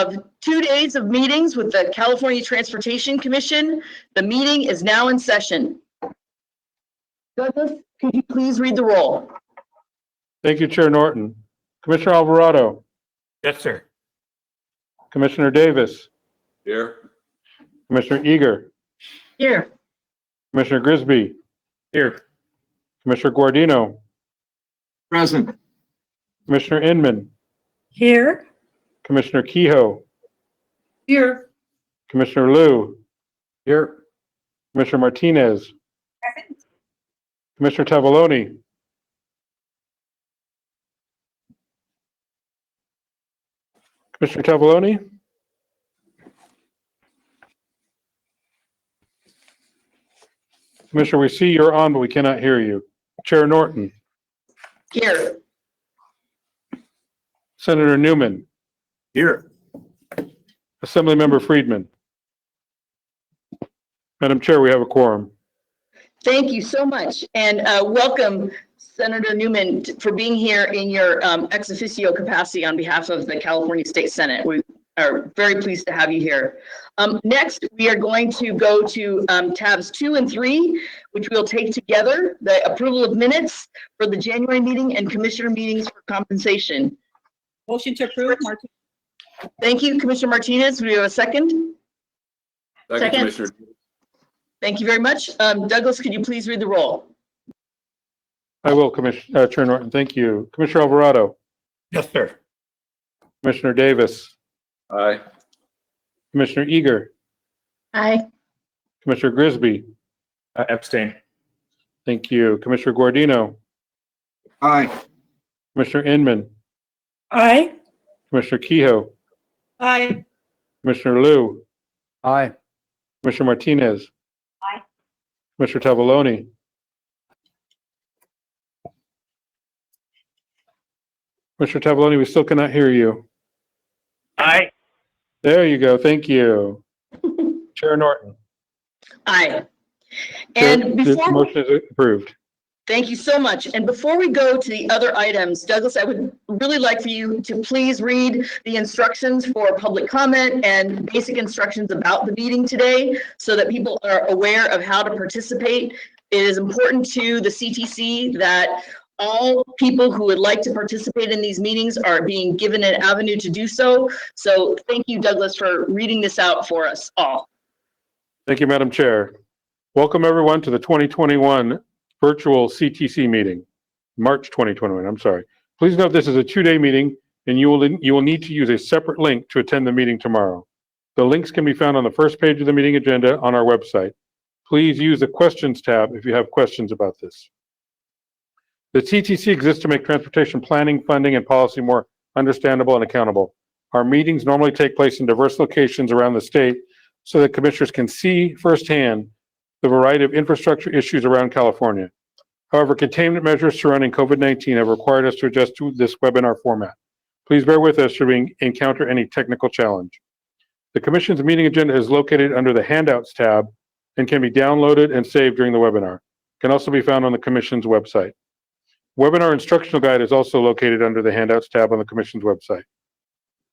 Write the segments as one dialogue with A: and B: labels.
A: of 2 days of meetings with the California Transportation Commission. The meeting is now in session. Douglas, could you please read the roll?
B: Thank you, Chair Norton. Commissioner Alvarado.
C: Yes, sir.
B: Commissioner Davis.
C: Here.
B: Commissioner Eager.
A: Here.
B: Commissioner Grisby.
C: Here.
B: Commissioner Guardino.
C: Present.
B: Commissioner Inman.
D: Here.
B: Commissioner Kehoe.
D: Here.
B: Commissioner Liu.
C: Here.
B: Commissioner Martinez.
D: Present.
B: Commissioner Tavaloni. Commissioner Tavaloni. Commissioner, we see you're on, but we cannot hear you. Chair Norton.
A: Here.
B: Senator Newman.
C: Here.
B: Assemblymember Friedman. Madam Chair, we have a quorum.
A: Thank you so much. And welcome, Senator Newman, for being here in your ex officio capacity on behalf of the California State Senate. We are very pleased to have you here. Next, we are going to go to tabs 2 and 3, which we'll take together: the approval of minutes for the January meeting and commissioner meetings for compensation.
D: Motion to approve, Martin.
A: Thank you, Commissioner Martinez. Do we have a second?
C: Second, Commissioner.
A: Thank you very much. Douglas, could you please read the roll?
B: I will, Chair Norton. Thank you. Commissioner Alvarado.
C: Yes, sir.
B: Commissioner Davis.
C: Aye.
B: Commissioner Eager.
A: Aye.
B: Commissioner Grisby.
C: Abstain.
B: Thank you. Commissioner Guardino.
C: Aye.
B: Commissioner Inman.
D: Aye.
B: Commissioner Kehoe.
D: Aye.
B: Commissioner Liu.
C: Aye.
B: Commissioner Martinez.
D: Aye.
B: Commissioner Tavaloni. Commissioner Tavaloni, we still cannot hear you.
C: Aye.
B: There you go. Thank you. Chair Norton.
A: Aye.
B: Chair,
A: And
B: the
A: before,
B: motion is approved.
A: thank you so much. And before we go to the other items, Douglas, I would really like for you to please read the instructions for public comment and basic instructions about the meeting today so that people are aware of how to participate. It is important to the CTC that all people who would like to participate in these meetings are being given an avenue to do so. So thank you, Douglas, for reading this out for us all.
B: Thank you, Madam Chair. Welcome, everyone, to the 2021 virtual CTC meeting, March 2021, I'm sorry. Please note this is a 2-day meeting, and you will need to use a separate link to attend the meeting tomorrow. The links can be found on the first page of the meeting agenda on our website. Please use the questions tab if you have questions about this. The CTC exists to make transportation planning, funding, and policy more understandable and accountable. Our meetings normally take place in diverse locations around the state so that commissioners can see firsthand the variety of infrastructure issues around California. However, containment measures surrounding COVID-19 have required us to adjust to this webinar format. Please bear with us should we encounter any technical challenge. The Commission's meeting agenda is located under the Handouts tab and can be downloaded and saved during the webinar. It can also be found on the Commission's website. Webinar instructional guide is also located under the Handouts tab on the Commission's website.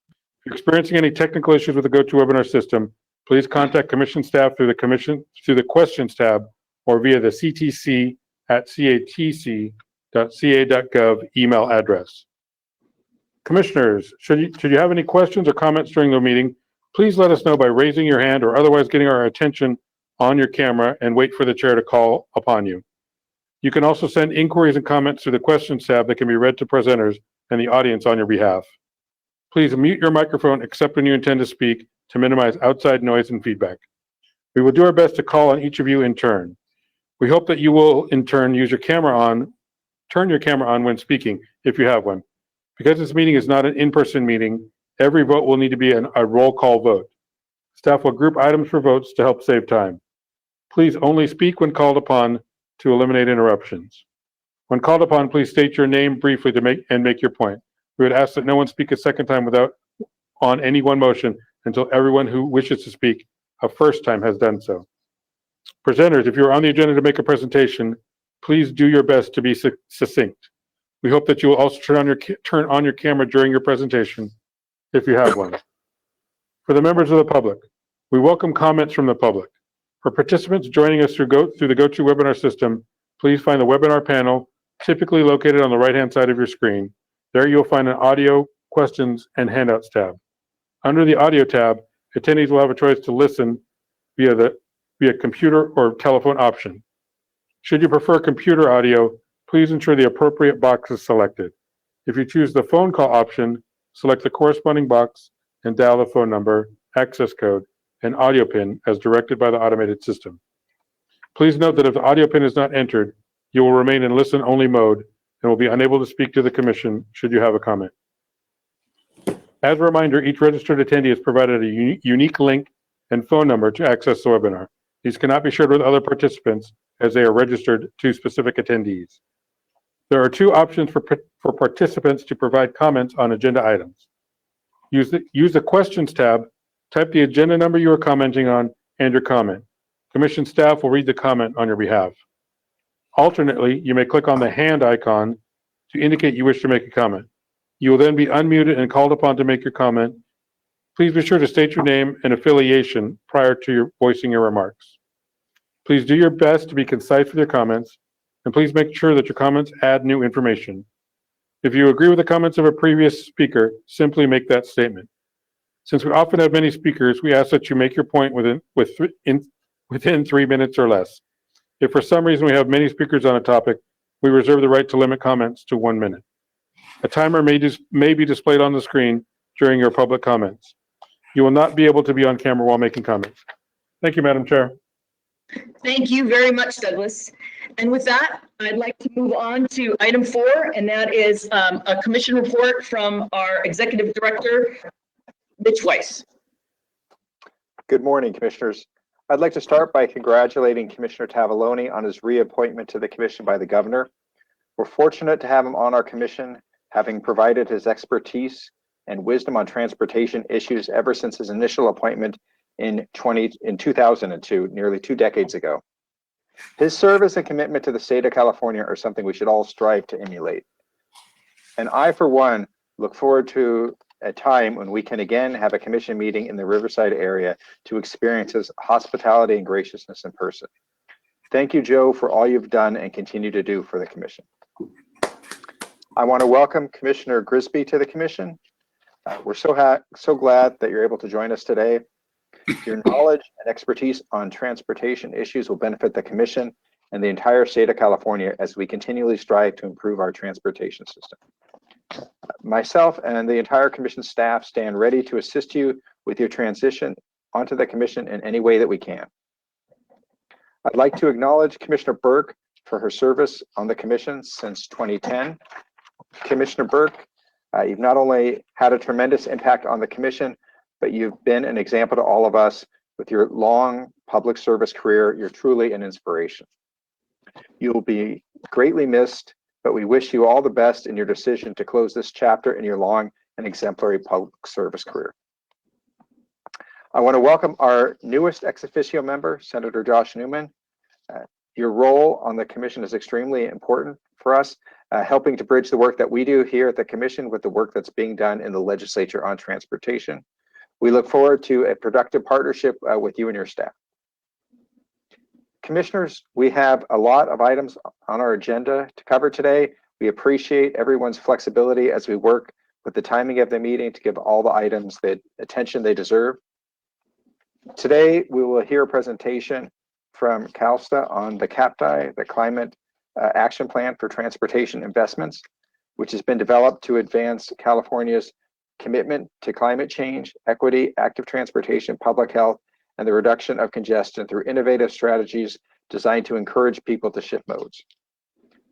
B: If you're experiencing any technical issues with the GoToWebinar system, please contact Commission staff through the Questions tab or via the ctc@catc.ca.gov email address. Commissioners, should you have any questions or comments during the meeting, please let us know by raising your hand or otherwise getting our attention on your camera and wait for the chair to call upon you. You can also send inquiries and comments through the Questions tab that can be read to presenters and the audience on your behalf. Please mute your microphone except when you intend to speak to minimize outside noise and feedback. We will do our best to call on each of you in turn. We hope that you will in turn turn your camera on when speaking if you have one. Because this meeting is not an in-person meeting, every vote will need to be a roll call vote. Staff will group items for votes to help save time. Please only speak when called upon to eliminate interruptions. When called upon, please state your name briefly to make your point. We would ask that no one speak a second time on any one motion until everyone who wishes to speak a first time has done so. Presenters, if you're on the agenda to make a presentation, please do your best to be succinct. We hope that you will also turn on your camera during your presentation if you have one. For the members of the public, we welcome comments from the public. For participants joining us through the GoToWebinar system, please find the webinar panel, typically located on the right-hand side of your screen. There you'll find an audio, questions, and handouts tab. Under the audio tab, attendees will have a choice to listen via computer or telephone option. Should you prefer computer audio, please ensure the appropriate box is selected. If you choose the phone call option, select the corresponding box and dial the phone number, access code, and audio pin as directed by the automated system. Please note that if the audio pin is not entered, you will remain in listen-only mode and will be unable to speak to the commission should you have a comment. As a reminder, each registered attendee is provided a unique link and phone number to access the webinar. These cannot be shared with other participants as they are registered to specific attendees. There are two options for participants to provide comments on agenda items. Use the questions tab, type the agenda number you are commenting on and your comment. Commission staff will read the comment on your behalf. Alternately, you may click on the hand icon to indicate you wish to make a comment. You will then be unmuted and called upon to make your comment. Please be sure to state your name and affiliation prior to voicing your remarks. Please do your best to be concise with your comments, and please make sure that your comments add new information. If you agree with the comments of a previous speaker, simply make that statement. Since we often have many speakers, we ask that you make your point within 3 minutes or less. If for some reason we have many speakers on a topic, we reserve the right to limit comments to 1 minute. A timer may be displayed on the screen during your public comments. You will not be able to be on camera while making comments. Thank you, Madam Chair.
A: Thank you very much, Douglas. And with that, I'd like to move on to item 4, and that is a commission report from our Executive Director, Mitch Weiss.
E: Good morning, Commissioners. I'd like to start by congratulating Commissioner Tavallone on his reappointment to the Commission by the Governor. We're fortunate to have him on our Commission, having provided his expertise and wisdom on transportation issues ever since his initial appointment in 2002, nearly 2 decades ago. His service and commitment to the state of California are something we should all strive to emulate. And I, for one, look forward to a time when we can again have a commission meeting in the Riverside area to experience his hospitality and graciousness in person. Thank you, Joe, for all you've done and continue to do for the commission. I want to welcome Commissioner Grisby to the commission. We're so glad that you're able to join us today. Your knowledge and expertise on transportation issues will benefit the commission and the entire state of California as we continually strive to improve our transportation system. Myself and the entire commission staff stand ready to assist you with your transition onto the commission in any way that we can. I'd like to acknowledge Commissioner Burke for her service on the commission since 2010. Commissioner Burke, you've not only had a tremendous impact on the commission, but you've been an example to all of us with your long public service career. You're truly an inspiration. You'll be greatly missed, but we wish you all the best in your decision to close this chapter in your long and exemplary public service career. I want to welcome our newest ex officio member, Senator Josh Newman. Your role on the commission is extremely important for us, helping to bridge the work that we do here at the commission with the work that's being done in the legislature on transportation. We look forward to a productive partnership with you and your staff. Commissioners, we have a lot of items on our agenda to cover today. We appreciate everyone's flexibility as we work with the timing of the meeting to give all the items the attention they deserve. Today, we will hear a presentation from CalSTA on the CAPTI, the Climate Action Plan for Transportation Investments, which has been developed to advance California's commitment to climate change, equity, active transportation, public health, and the reduction of congestion through innovative strategies designed to encourage people to shift modes.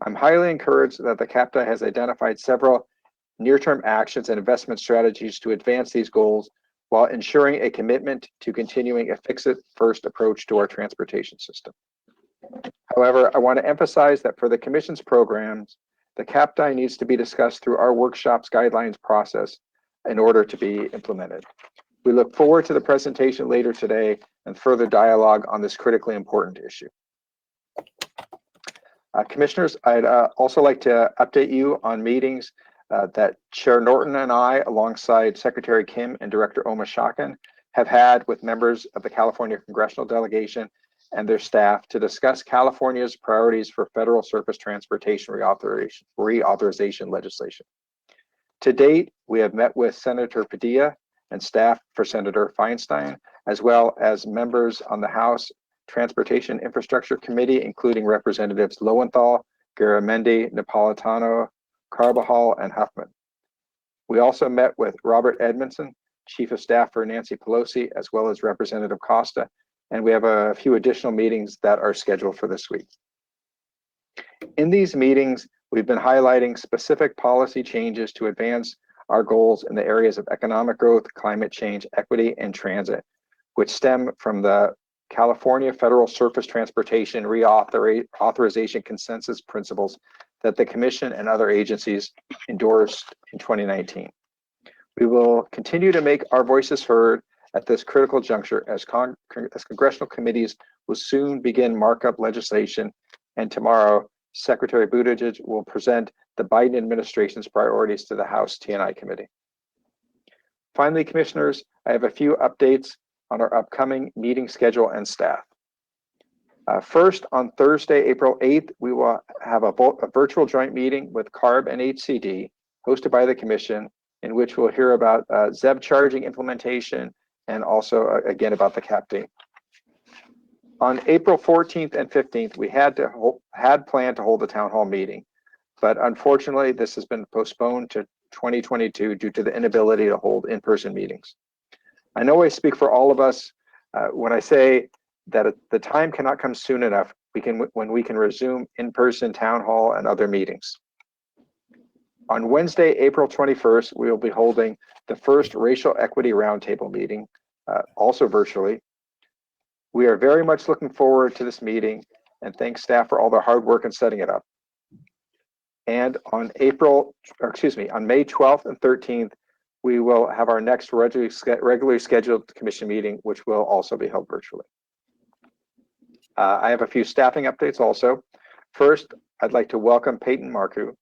E: I'm highly encouraged that the CAPTA has identified several near-term actions and investment strategies to advance these goals while ensuring a commitment to continuing a fix-it-first approach to our transportation system. However, I want to emphasize that for the Commission's programs, the CAPTA needs to be discussed through our workshops guidelines process in order to be implemented. We look forward to the presentation later today and further dialogue on this critically important issue. Commissioners, I'd also like to update you on meetings that Chair Norton and I, alongside Secretary Kim and Director Oma Shakin, have had with members of the California congressional delegation and their staff to discuss California's priorities for federal surface transportation reauthorization legislation. To date, we have met with Senator Padilla and staff for Senator Feinstein, as well as members on the House Transportation Infrastructure Committee, including Representatives Lowenthal, Garamendi, Napolitano, Carbajal, and Huffman. We also met with Robert Edmondson, Chief of Staff for Nancy Pelosi, as well as Representative Costa, and we have a few additional meetings that are scheduled for this week. In these meetings, we've been highlighting specific policy changes to advance our goals in the areas of economic growth, climate change, equity, and transit, which stem from the California Federal Surface Transportation Reauthorization Consensus Principles that the Commission and other agencies endorsed in 2019. We will continue to make our voices heard at this critical juncture as congressional committees will soon begin markup legislation, and tomorrow, Secretary Buttigieg will present the Biden administration's priorities to the House T&I Committee. Finally, Commissioners, I have a few updates on our upcoming meeting schedule and staff. First, on Thursday, April 8th, we will have a virtual joint meeting with CARB and HCD hosted by the Commission, in which we'll hear about ZEB charging implementation and also again about the cap date. On April 14th and 15th, we had planned to hold a town hall meeting, but unfortunately, this has been postponed to 2022 due to the inability to hold in-person meetings. I know I speak for all of us when I say that the time cannot come soon enough when we can resume in-person town hall and other meetings. On Wednesday, April 21st, we will be holding the first Racial Equity Roundtable meeting, also virtually. We are very much looking forward to this meeting and thank staff for all their hard work in setting it up. And on May 12th and 13th, we will have our next regularly scheduled commission meeting, which will also be held virtually. I have a few staffing updates also. First, I'd like to welcome Peyton Marcoux.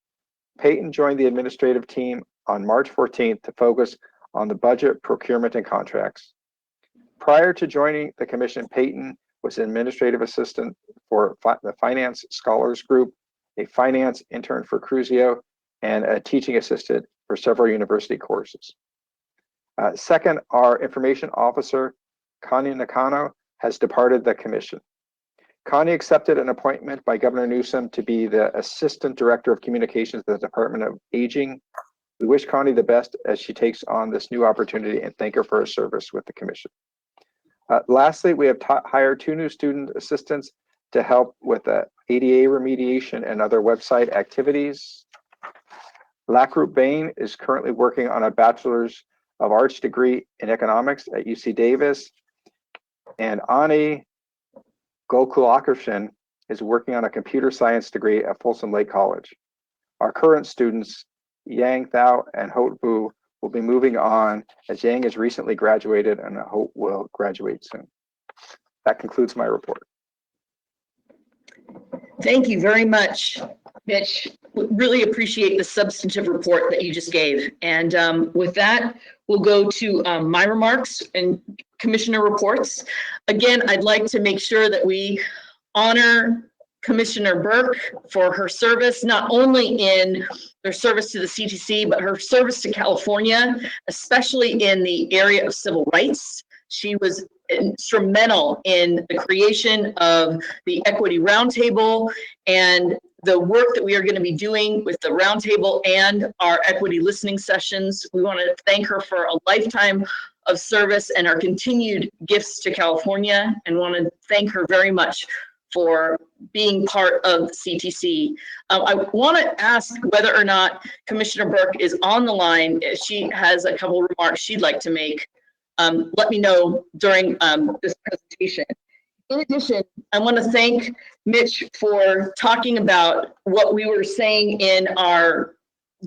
E: Peyton joined the administrative team on March 14th to focus on the budget, procurement, and contracts. Prior to joining the commission, Peyton was an administrative assistant for the Finance Scholars Group, a finance intern for Cruzio, and a teaching assistant for several university courses. Second, our information officer, Connie Nakano, has departed the commission. Connie accepted an appointment by Governor Newsom to be the Assistant Director of Communications at the Department of Aging. We wish Connie the best as she takes on this new opportunity and thank her for her service with the commission. Lastly, we have hired 2 new student assistants to help with the ADA remediation and other website activities. Lacroop Bain is currently working on a Bachelor's of Arts degree in economics at UC Davis, and Ani Gokulakrishnan is working on a computer science degree at Folsom Lake College. Our current students, Yang Thao and Hope Vu, will be moving on as Yang has recently graduated and Hope will graduate soon. That concludes my report.
A: Thank you very much, Mitch. Really appreciate the substantive report that you just gave. And with that, we'll go to my remarks and commissioner reports. Again, I'd like to make sure that we honor Commissioner Burke for her service, not only in her service to the CTC, but her service to California, especially in the area of civil rights. She was instrumental in the creation of the Equity Roundtable and the work that we are going to be doing with the Roundtable and our equity listening sessions. We want to thank her for a lifetime of service and our continued gifts to California, and want to thank her very much for being part of CTC. I want to ask whether or not Commissioner Burke is on the line. If she has a couple of remarks she'd like to make, let me know during this presentation. In addition, I want to thank Mitch for talking about what we were saying in our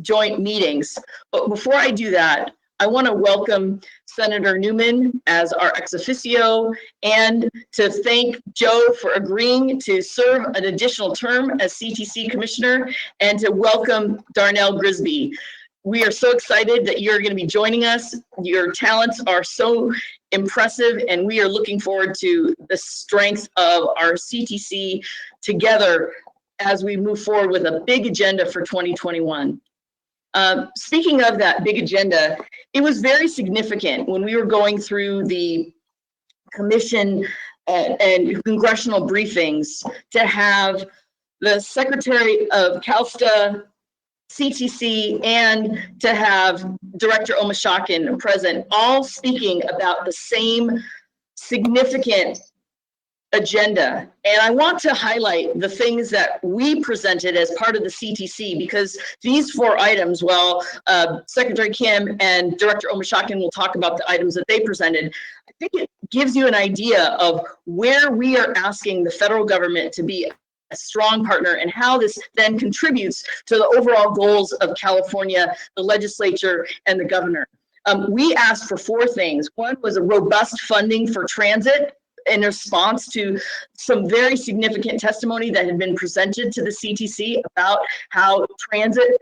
A: joint meetings. But before I do that, I want to welcome Senator Newman as our ex officio and to thank Joe for agreeing to serve an additional term as CTC Commissioner, and to welcome Darnell Grisby. We are so excited that you're going to be joining us. Your talents are so impressive, and we are looking forward to the strength of our CTC together as we move forward with a big agenda for 2021. Speaking of that big agenda, it was very significant when we were going through the commission and congressional briefings to have the Secretary of CalSTA, CTC, and to have Director Omashakin present, all speaking about the same significant agenda. And I want to highlight the things that we presented as part of the CTC, because these 4 items, well, Secretary Kim and Director Omashakin will talk about the items that they presented. I think it gives you an idea of where we are asking the federal government to be a strong partner and how this then contributes to the overall goals of California, the legislature, and the governor. We asked for 4 things. One was a robust funding for transit in response to some very significant testimony that had been presented to the CTC about how transit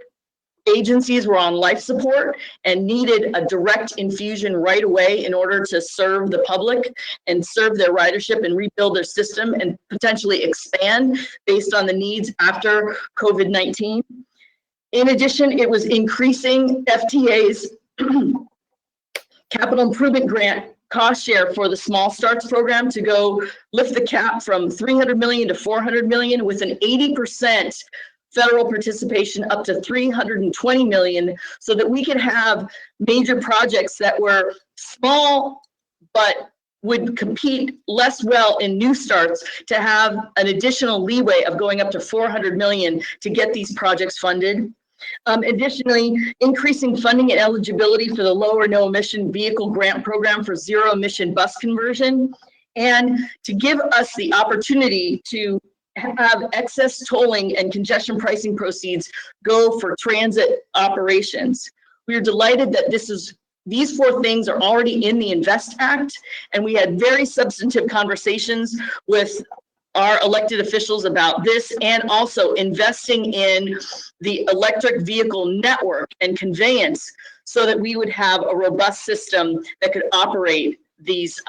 A: agencies were on life support and needed a direct infusion right away in order to serve the public and serve their ridership and rebuild their system and potentially expand based on the needs after COVID-19. In addition, it was increasing FTA's capital improvement grant cost share for the Small Starts program to go lift the cap from 300 million to 400 million with an 80% federal participation up to 320 million, so that we could have major projects that were small but would compete less well in new starts to have an additional leeway of going up to 400 million to get these projects funded. Additionally, increasing funding and eligibility for the low or no emission vehicle grant program for zero emission bus conversion, and to give us the opportunity to have excess tolling and congestion pricing proceeds go for transit operations. We are delighted that these 4 things are already in the INVEST Act, and we had very substantive conversations with our elected officials about this, and also investing in the electric vehicle network and conveyance so that we would have a robust system that could operate these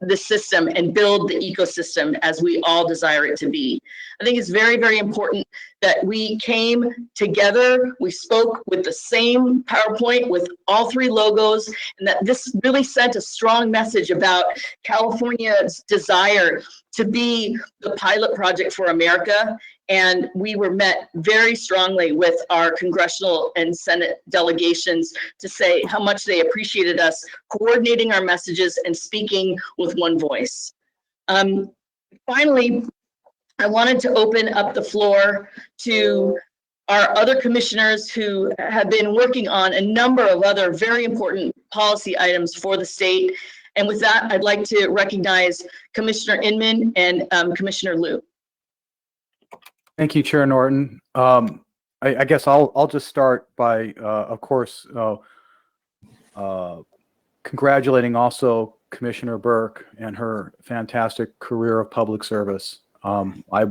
A: the system and build the ecosystem as we all desire it to be. I think it's very, very important that we came together, we spoke with the same PowerPoint with all 3 logos, and that this really sent a strong message about California's desire to be the pilot project for America. And we were met very strongly with our congressional and Senate delegations to say how much they appreciated us coordinating our messages and speaking with one voice. Finally, I wanted to open up the floor to our other commissioners who have been working on a number of other very important policy items for the state. And with that, I'd like to recognize Commissioner Inman and Commissioner Liu.
C: Thank you, Chair Norton. I guess I'll just start by, of course, congratulating also Commissioner Burke and her fantastic career of public service. I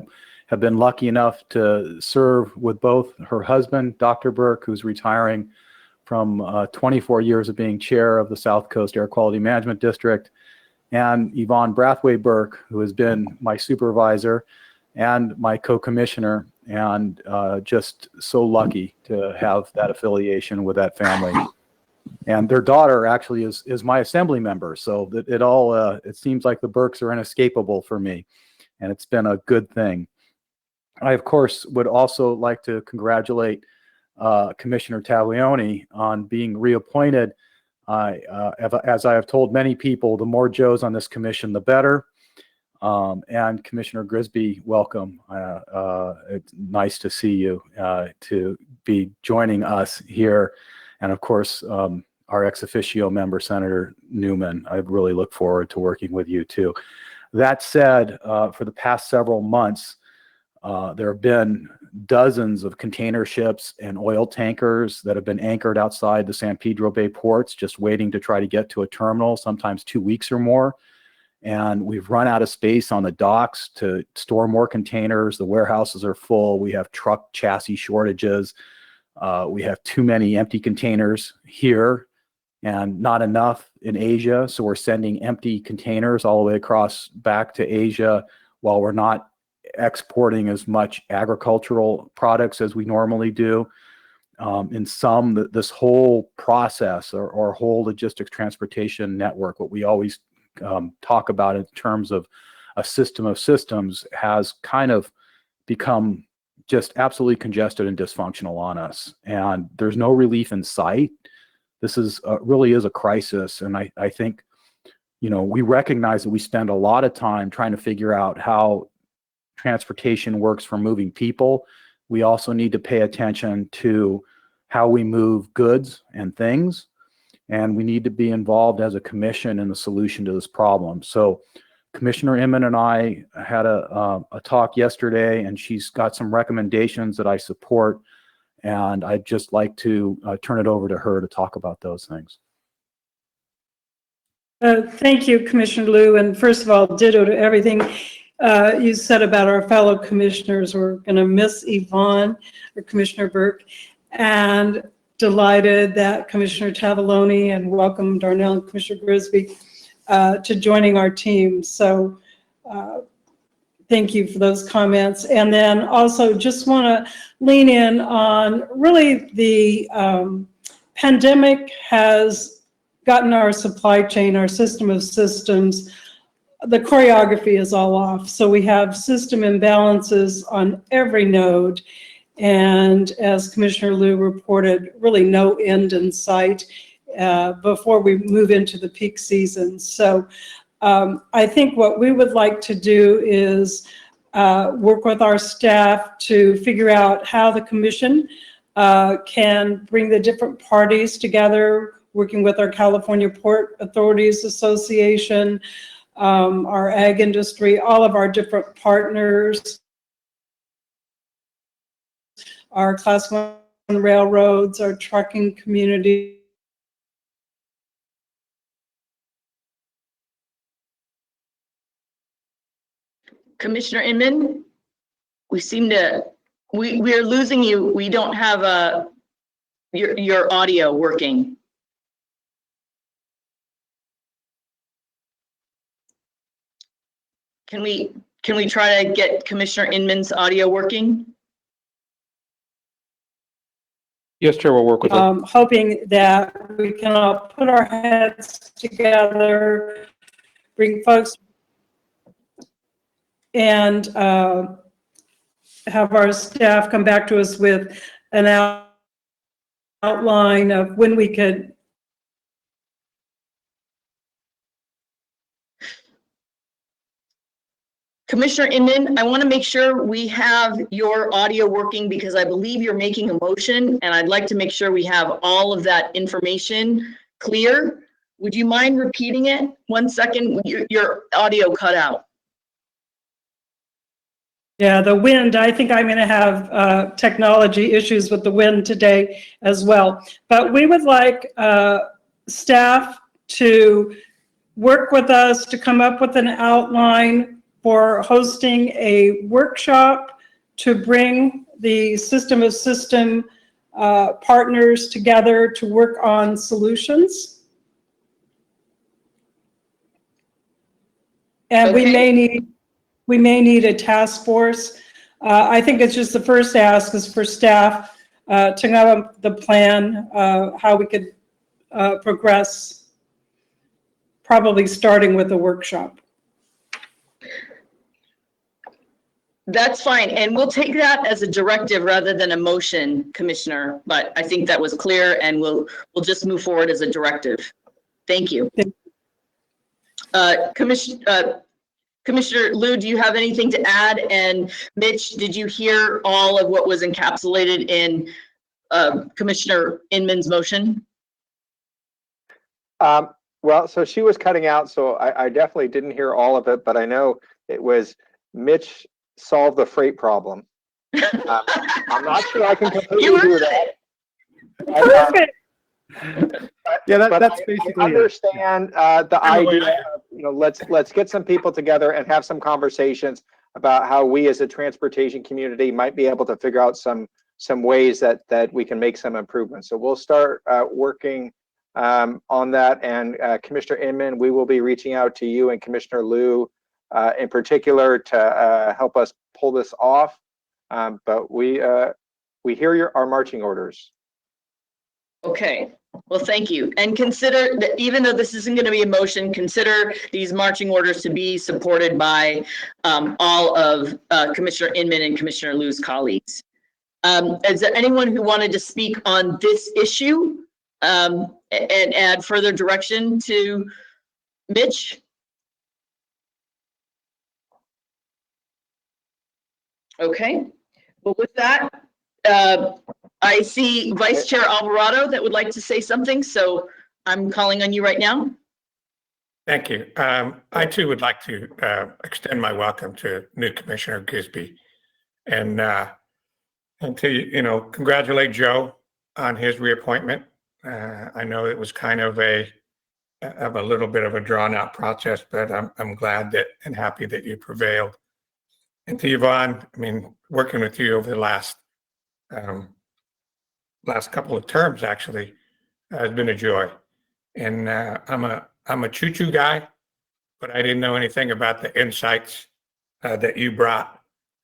C: have been lucky enough to serve with both her husband, Dr. Burke, who's retiring from 24 years of being chair of the South Coast Air Quality Management District, and Yvonne Brathwaite Burke, who has been my supervisor and my co-commissioner, and just so lucky to have that affiliation with that family. And their daughter actually is my assembly member, so it seems like the Burkes are inescapable for me, and it's been a good thing. I, of course, would also like to congratulate Commissioner Taglioni on being reappointed. As I have told many people, the more Joes on this commission, the better. And Commissioner Grisby, welcome. It's nice to see you, to be joining us here. And of course, our ex officio member, Senator Newman. I really look forward to working with you too. That said, for the past several months, there have been dozens of container ships and oil tankers that have been anchored outside the San Pedro Bay ports, just waiting to try to get to a terminal, sometimes 2 weeks or more. And we've run out of space on the docks to store more containers. The warehouses are full. We have truck chassis shortages. We have too many empty containers here and not enough in Asia. So we're sending empty containers all the way across back to Asia while we're not exporting as much agricultural products as we normally do. In some, this whole process or whole logistics transportation network, what we always talk about in terms of a system of systems, has kind of become just absolutely congested and dysfunctional on us. And there's no relief in sight. This is really is a crisis. And I think, you know, we recognize that we spend a lot of time trying to figure out how transportation works for moving people. We also need to pay attention to how we move goods and things. And we need to be involved as a commission in the solution to this problem. So Commissioner Inman and I had a talk yesterday, and she's got some recommendations that I support. And I'd just like to turn it over to her to talk about those things.
F: Thank you, Commissioner Liu. And first of all, ditto to everything you said about our fellow commissioners. We're going to miss Yvonne or Commissioner Burke, and delighted that Commissioner Tavoloni, and welcome Darnell and Commissioner Grisby to joining our team. So thank you for those comments. And then also just want to lean in on really the pandemic has gotten our supply chain, our system of systems, the choreography is all off. So we have system imbalances on every node. And as Commissioner Liu reported, really no end in sight before we move into the peak season. So I think what we would like to do is work with our staff to figure out how the commission can bring the different parties together, working with our California Port Authorities Association, our ag industry, all of our different partners, our Class 1 railroads, our trucking community.
A: Commissioner Inman, we are losing you. We don't have your audio working. Can we try to get Commissioner Inman's audio working?
B: Yes, Chair, we'll work with it.
F: Hoping that we can all put our heads together, bring folks, and have our staff come back to us with an outline of when we could.
A: Commissioner Inman, I want to make sure we have your audio working because I believe you're making a motion, and I'd like to make sure we have all of that information clear. Would you mind repeating it? 1 second, your audio cut out.
F: Yeah, the wind, I think I'm going to have technology issues with the wind today as well. But we would like staff to work with us to come up with an outline for hosting a workshop to bring the system of system partners together to work on solutions. And
A: Okay.
F: we may need a task force. I think it's just the first ask is for staff to come up with the plan, how we could progress, probably starting with a workshop.
A: That's fine, and we'll take that as a directive rather than a motion, Commissioner, but I think that was clear, and we'll just move forward as a directive. Thank you. Commissioner Liu, do you have anything to add? And Mitch, did you hear all of what was encapsulated in Commissioner Inman's motion?
E: Well, so she was cutting out, so I definitely didn't hear all of it, but I know it was Mitch solve the freight problem. I'm not sure I can completely do that.
F: Perfect.
C: Yeah,
E: But
C: that's
E: I
C: basically
E: understand the idea of, let's get some people together and have some conversations about how we as a transportation community might be able to figure out some ways that we can make some improvements. So we'll start working on that. And Commissioner Inman, we will be reaching out to you and Commissioner Liu in particular to help us pull this off. But we hear our marching orders.
A: Okay, well, thank you. And consider that even though this isn't going to be a motion, consider these marching orders to be supported by all of Commissioner Inman and Commissioner Liu's colleagues. Is there anyone who wanted to speak on this issue and add further direction to Mitch? Okay, well, with that, I see Vice Chair Alvarado that would like to say something, so I'm calling on you right now.
G: Thank you. I too would like to extend my welcome to new Commissioner Gisby, and to congratulate Joe on his reappointment. I know it was kind of a little bit of a drawn out process, but I'm glad that and happy that you prevailed. And to Yvonne, I mean, working with you over the last couple of terms actually has been a joy. And I'm a choo-choo guy, but I didn't know anything about the insights that you brought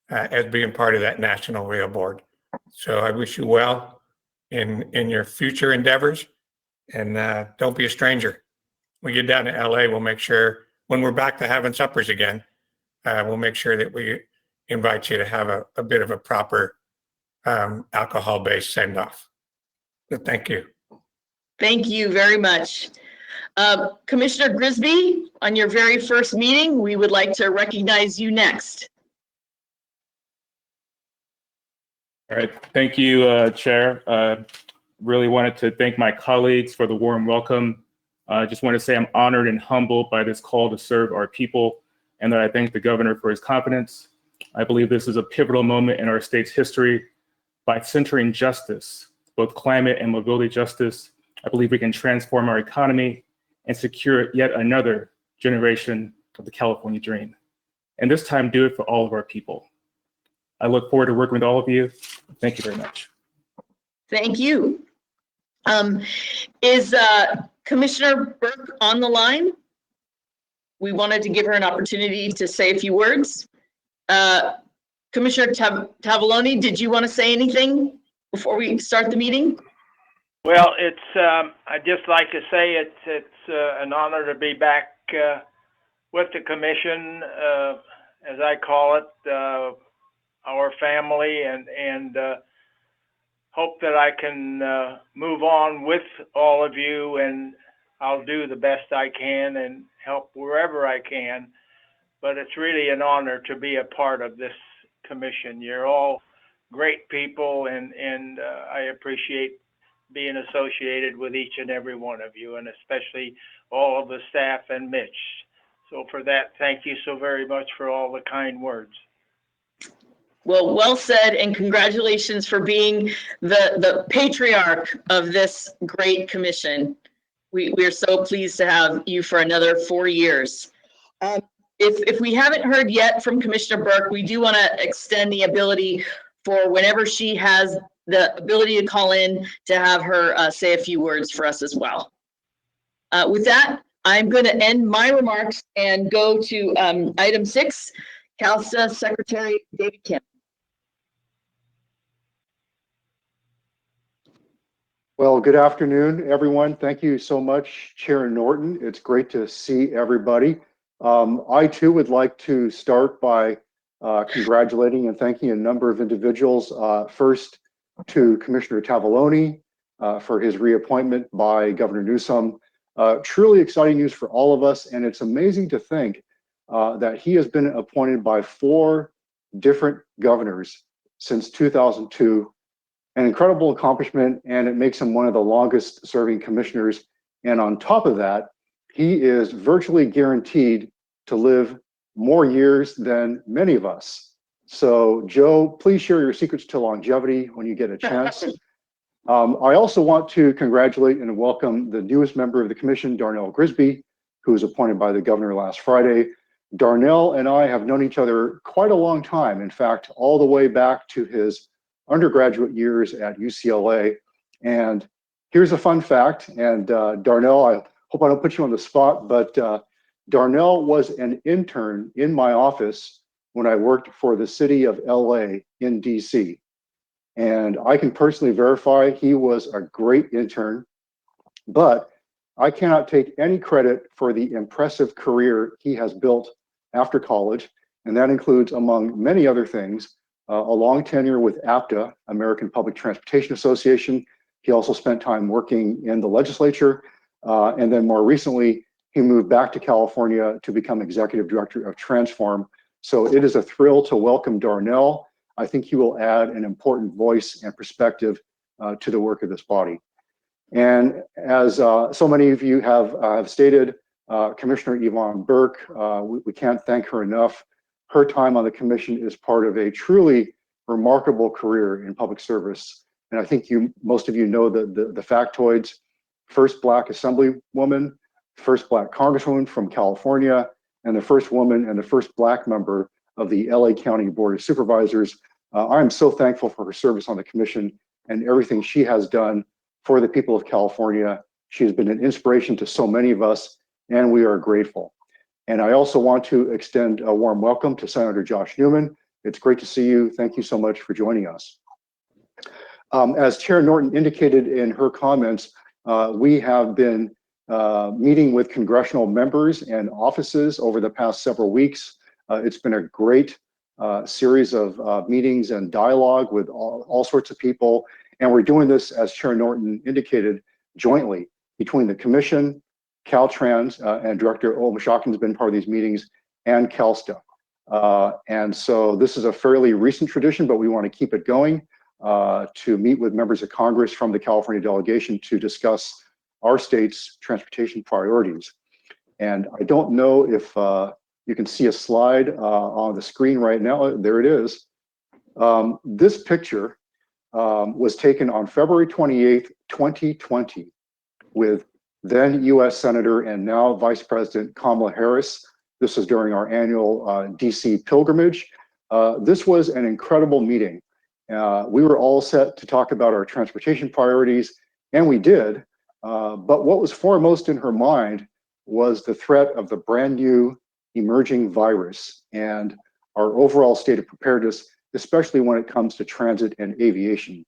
G: as being part of that National Rail Board. So I wish you well in your future endeavors, and don't be a stranger. When you get down to LA, we'll make sure when we're back to having suppers again, we'll make sure that we invite you to have a bit of a proper alcohol-based send-off. So thank you.
A: Thank you very much. Commissioner Grisby, on your very first meeting, we would like to recognize you next.
H: All right, thank you, Chair. Really wanted to thank my colleagues for the warm welcome. I just want to say I'm honored and humbled by this call to serve our people, and that I thank the governor for his confidence. I believe this is a pivotal moment in our state's history. By centering justice, both climate and mobility justice, I believe we can transform our economy and secure yet another generation of the California dream. And this time, do it for all of our people. I look forward to working with all of you. Thank you very much.
A: Thank you. Is Commissioner Burke on the line? We wanted to give her an opportunity to say a few words. Commissioner Tavaloni, did you want to say anything before we start the meeting?
I: Well, I'd just like to say it's an honor to be back with the commission, as I call it, our family, and hope that I can move on with all of you, and I'll do the best I can and help wherever I can. But it's really an honor to be a part of this commission. You're all great people, and I appreciate being associated with each and every one of you, and especially all of the staff and Mitch. So for that, thank you so very much for all the kind words.
A: Well, well said, and congratulations for being the patriarch of this great commission. We're so pleased to have you for another 4 years. If we haven't heard yet from Commissioner Burke, we do want to extend the ability for whenever she has the ability to call in to have her say a few words for us as well. With that, I'm going to end my remarks and go to item 6, CALSA Secretary David Kim.
J: Well, good afternoon, everyone. Thank you so much, Chair Norton. It's great to see everybody. I too would like to start by congratulating and thanking a number of individuals. First, to Commissioner Tavaloni for his reappointment by Governor Newsom. Truly exciting news for all of us, and it's amazing to think that he has been appointed by 4 different governors since 2002. An incredible accomplishment, and it makes him one of the longest serving commissioners. And on top of that, he is virtually guaranteed to live more years than many of us. So Joe, please share your secrets to longevity when you get a chance. I also want to congratulate and welcome the newest member of the commission, Darnell Grisby, who was appointed by the governor last Friday. Darnell and I have known each other quite a long time. In fact, all the way back to his undergraduate years at UCLA. And Here's a fun fact, and Darnell, I hope I don't put you on the spot, but Darnell was an intern in my office when I worked for the city of LA in DC. And I can personally verify he was a great intern, but I cannot take any credit for the impressive career he has built after college. And that includes, among many other things, a long tenure with APTA, American Public Transportation Association. He also spent time working in the legislature. And then more recently, he moved back to California to become executive director of Transform. So it is a thrill to welcome Darnell. I think he will add an important voice and perspective to the work of this body. And as so many of you have stated, Commissioner Yvonne Burke, we can't thank her enough. Her time on the commission is part of a truly remarkable career in public service. And I think most of you know the factoids. First Black Assemblywoman, first Black Congresswoman from California, and the first woman and the first Black member of the LA County Board of Supervisors. I'm so thankful for her service on the commission and everything she has done for the people of California. She has been an inspiration to so many of us, and we are grateful. And I also want to extend a warm welcome to Senator Josh Newman. It's great to see you. Thank you so much for joining us. As Chair Norton indicated in her comments, we have been meeting with congressional members and offices over the past several weeks. It's been a great series of meetings and dialogue with all sorts of people. And we're doing this, as Chair Norton indicated, jointly between the Commission, Caltrans, and Director Omashaki has been part of these meetings, and CalSTA. And so this is a fairly recent tradition, but we want to keep it going to meet with members of Congress from the California delegation to discuss our state's transportation priorities. And I don't know if you can see a slide on the screen right now. There it is. This picture was taken on February 28th, 2020, with then US Senator and now Vice President Kamala Harris. This was during our annual DC pilgrimage. This was an incredible meeting. We were all set to talk about our transportation priorities, and we did. But what was foremost in her mind was the threat of the brand new emerging virus and our overall state of preparedness, especially when it comes to transit and aviation.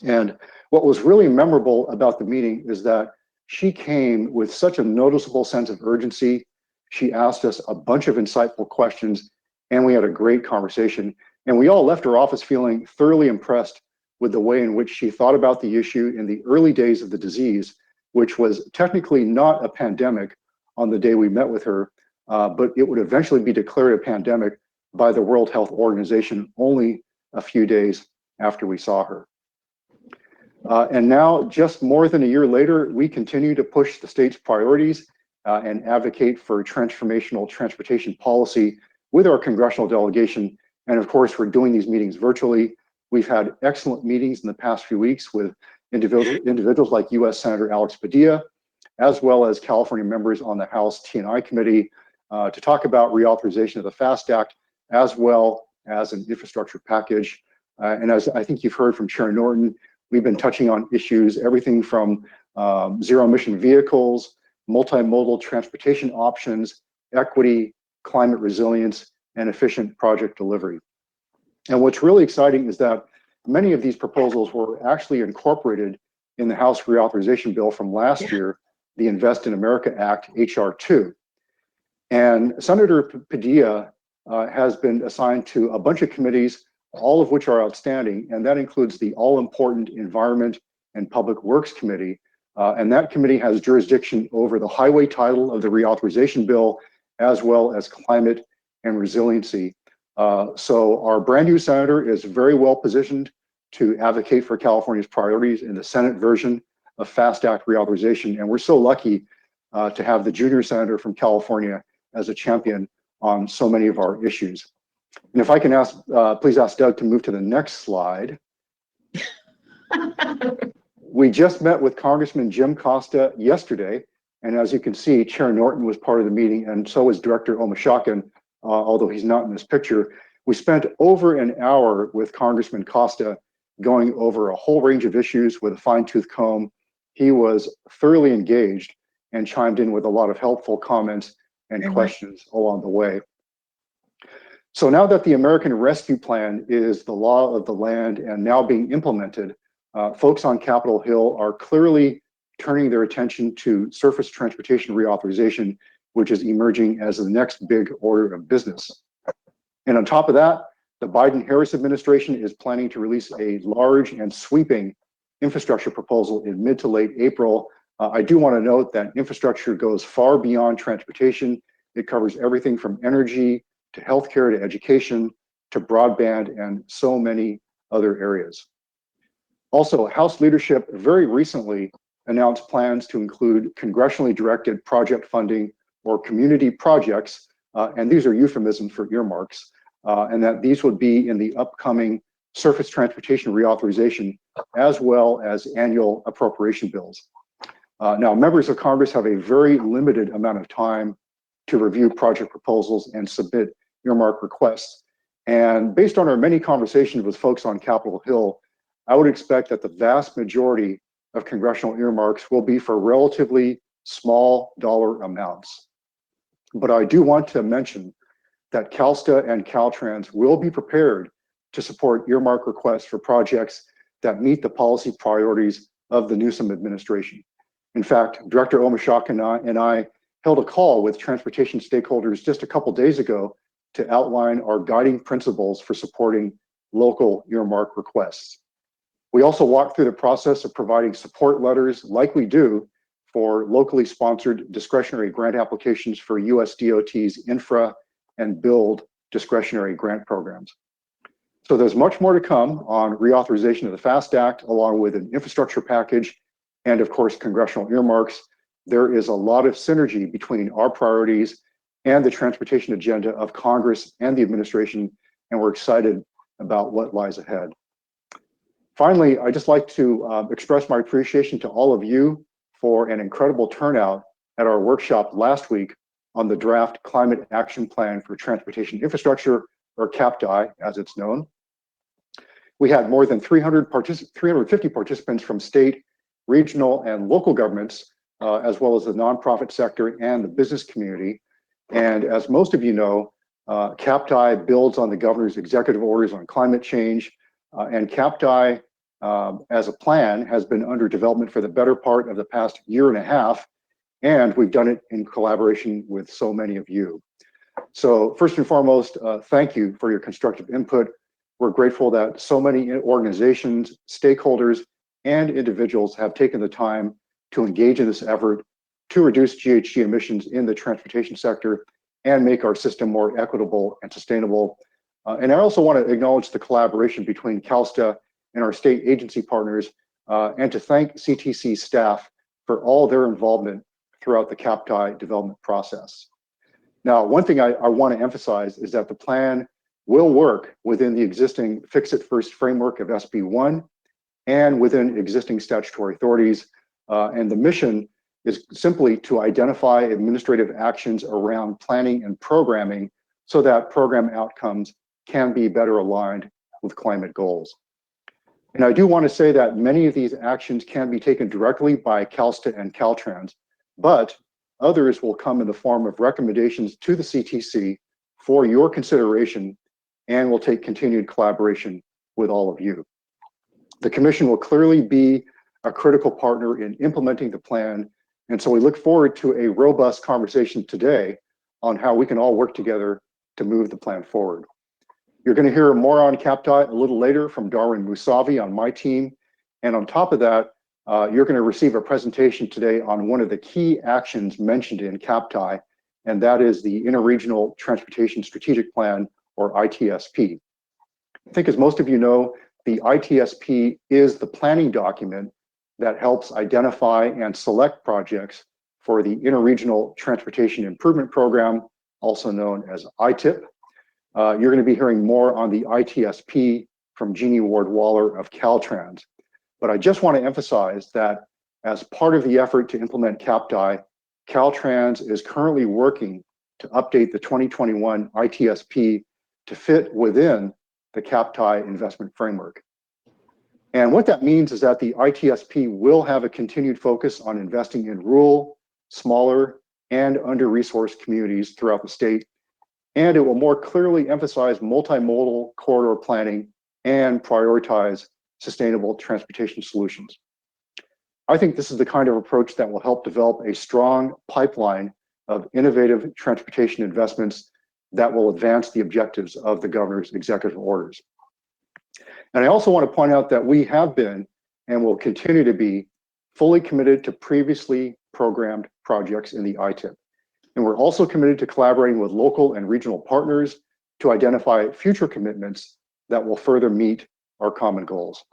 J: And what was really memorable about the meeting is that she came with such a noticeable sense of urgency. She asked us a bunch of insightful questions, and we had a great conversation. And we all left her office feeling thoroughly impressed with the way in which she thought about the issue in the early days of the disease, which was technically not a pandemic on the day we met with her, but it would eventually be declared a pandemic by the World Health Organization only a few days after we saw her. And now, just more than a year later, we continue to push the state's priorities and advocate for transformational transportation policy with our congressional delegation. And of course, we're doing these meetings virtually. We've had excellent meetings in the past few weeks with individuals like US Senator Alex Padilla, as well as California members on the House T&I Committee to talk about reauthorization of the FAST Act, as well as an infrastructure package. And as I think you've heard from Chair Norton, we've been touching on issues, everything from zero emission vehicles, multimodal transportation options, equity, climate resilience, and efficient project delivery. And what's really exciting is that many of these proposals were actually incorporated in the House reauthorization bill from last year, the Invest in America Act, HR 2. And Senator Padilla has been assigned to a bunch of committees, all of which are outstanding, and that includes the all-important Environment and Public Works Committee. And that committee has jurisdiction over the highway title of the reauthorization bill, as well as climate and resiliency. So our brand new senator is very well positioned to advocate for California's priorities in the Senate version of FAST Act reauthorization. And we're so lucky to have the junior senator from California as a champion on so many of our issues. And if I can ask, please ask Doug to move to the next slide. We just met with Congressman Jim Costa yesterday. And as you can see, Chair Norton was part of the meeting, and so was Director Omashaki, although he's not in this picture. We spent over an hour with Congressman Costa going over a whole range of issues with a fine-tooth comb, he was thoroughly engaged and chimed in with a lot of helpful comments and questions along the way. So now that the American Rescue Plan is the law of the land and now being implemented, folks on Capitol Hill are clearly turning their attention to surface transportation reauthorization, which is emerging as the next big order of business. And on top of that, the Biden-Harris administration is planning to release a large and sweeping infrastructure proposal in mid to late April. I do want to note that infrastructure goes far beyond transportation. It covers everything from energy to healthcare to education to broadband and so many other areas. Also, House leadership very recently announced plans to include congressionally directed project funding or community projects, and these are euphemisms for earmarks, and that these would be in the upcoming surface transportation reauthorization as well as annual appropriation bills. Now, members of Congress have a very limited amount of time to review project proposals and submit earmark requests. And based on our many conversations with folks on Capitol Hill, I would expect that the vast majority of congressional earmarks will be for relatively small dollar amounts. But I do want to mention that CalSTA and Caltrans will be prepared to support earmark requests for projects that meet the policy priorities of the Newsom administration. In fact, Director Omashak and I held a call with transportation stakeholders just a couple days ago to outline our guiding principles for supporting local earmark requests. We also walked through the process of providing support letters like we do for locally sponsored discretionary grant applications for US DOT's infra and build discretionary grant programs. So there's much more to come on reauthorization of the FAST Act, along with an infrastructure package and of course, congressional earmarks. There is a lot of synergy between our priorities and the transportation agenda of Congress and the administration, and we're excited about what lies ahead. Finally, I'd just like to express my appreciation to all of you for an incredible turnout at our workshop last week on the draft Climate Action Plan for Transportation Infrastructure, or CAPTI, as it's known. We had more than 350 participants from state, regional, and local governments, as well as the nonprofit sector and the business community. And as most of you know, CAPTI builds on the governor's executive orders on climate change, and CAPTI, as a plan, has been under development for the better part of the past year and a half, and we've done it in collaboration with so many of you. So first and foremost, thank you for your constructive input. We're grateful that so many organizations, stakeholders, and individuals have taken the time to engage in this effort to reduce GHG emissions in the transportation sector and make our system more equitable and sustainable. And I also want to acknowledge the collaboration between CalSTA and our state agency partners, and to thank CTC staff for all their involvement throughout the CAPTI development process. Now, one thing I want to emphasize is that the plan will work within the existing Fix It First framework of SB 1 and within existing statutory authorities. And the mission is simply to identify administrative actions around planning and programming so that program outcomes can be better aligned with climate goals. And I do want to say that many of these actions can be taken directly by CalSTA and Caltrans, but others will come in the form of recommendations to the CTC for your consideration and will take continued collaboration with all of you. The Commission will clearly be a critical partner in implementing the plan, and so we look forward to a robust conversation today on how we can all work together to move the plan forward. You're going to hear more on CAPTI a little later from Darwin Musavi on my team, and on top of that, you're going to receive a presentation today on one of the key actions mentioned in CAPTI, and that is the Interregional Transportation Strategic Plan, or ITSP. I think as most of you know, the ITSP is the planning document that helps identify and select projects for the Interregional Transportation Improvement Program, also known as ITIP. You're going to be hearing more on the ITSP from Jeannie Ward-Waller of Caltrans. But I just want to emphasize that as part of the effort to implement CAPTI, Caltrans is currently working to update the 2021 ITSP to fit within the CAPTI investment framework. And what that means is that the ITSP will have a continued focus on investing in rural, smaller, and under-resourced communities throughout the state. And it will more clearly emphasize multimodal corridor planning and prioritize sustainable transportation solutions. I think this is the kind of approach that will help develop a strong pipeline of innovative transportation investments that will advance the objectives of the governor's executive orders. And I also want to point out that we have been and will continue to be fully committed to previously programmed projects in the ITIP. And we're also committed to collaborating with local and regional partners to identify future commitments that will further meet our common goals.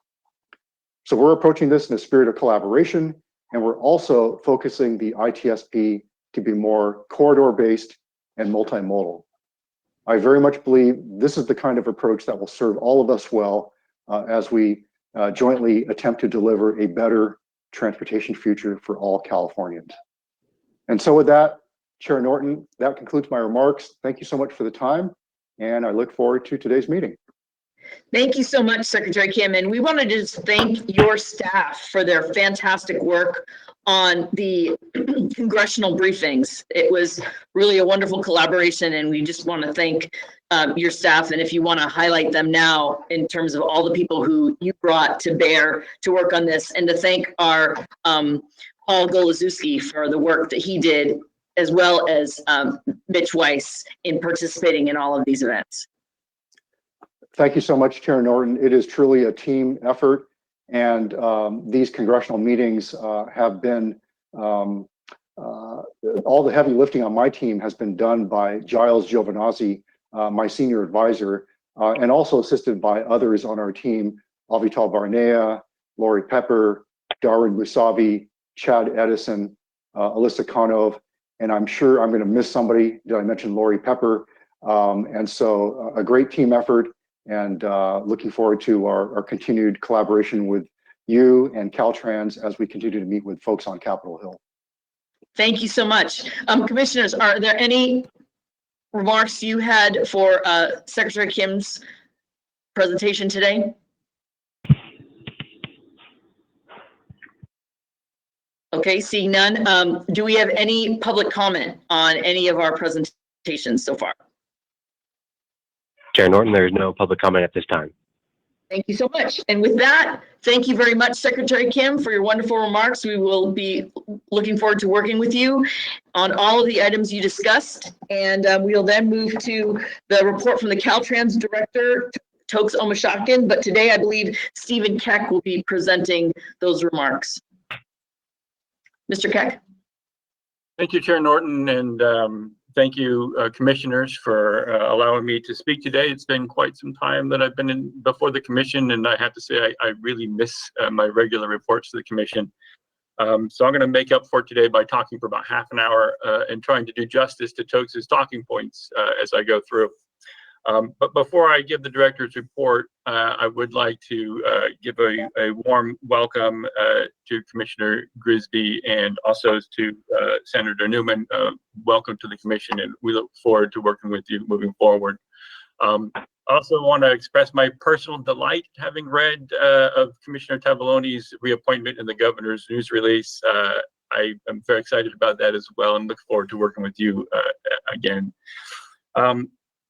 J: So we're approaching this in a spirit of collaboration, and we're also focusing the ITSP to be more corridor-based and multimodal. I very much believe this is the kind of approach that will serve all of us well as we jointly attempt to deliver a better transportation future for all Californians. And so with that, Chair Norton, that concludes my remarks. Thank you so much for the time, and I look forward to today's meeting.
A: Thank you so much, Secretary Kim. And we want to just thank your staff for their fantastic work on the congressional briefings. It was really a wonderful collaboration, and we just want to thank your staff. And if you want to highlight them now in terms of all the people who you brought to bear to work on this, and to thank our Paul Golozewski for the work that he did, as well as Mitch Weiss in participating in all of these events.
J: Thank you so much, Chair Norton. It is truly a team effort, and these congressional meetings have been, all the heavy lifting on my team has been done by Giles Giovinazzi, my senior advisor, and also assisted by others on our team, Avital Barnea, Lori Pepper, Darwin Musavi, Chad Edison, Alyssa Konov, and I'm sure I'm going to miss somebody. Did I mention Lori Pepper? And so a great team effort, and looking forward to our continued collaboration with you and Caltrans as we continue to meet with folks on Capitol Hill.
A: Thank you so much. Commissioners, are there any remarks you had for Secretary Kim's presentation today? Okay, seeing none. Do we have any public comment on any of our presentations so far?
K: Chair Norton, there is no public comment at this time.
A: Thank you so much. And with that, thank you very much, Secretary Kim, for your wonderful remarks. We will be looking forward to working with you on all of the items you discussed. And we'll then move to the report from the Caltrans Director, Tokes Omashakin. But today, I believe Stephen Keck will be presenting those remarks. Mr. Keck.
L: Thank you, Chair Norton, and thank you, commissioners, for allowing me to speak today. It's been quite some time that I've been before the commission, and I have to say I really miss my regular reports to the commission. So I'm going to make up for today by talking for about half an hour and trying to do justice to Tokes' talking points as I go through. But before I give the director's report, I would like to give a warm welcome to Commissioner Grisby and also to Senator Newman. Welcome to the commission, and we look forward to working with you moving forward. I also want to express my personal delight having read of Commissioner Tavoloni's reappointment in the governor's news release. I am very excited about that as well, and look forward to working with you again.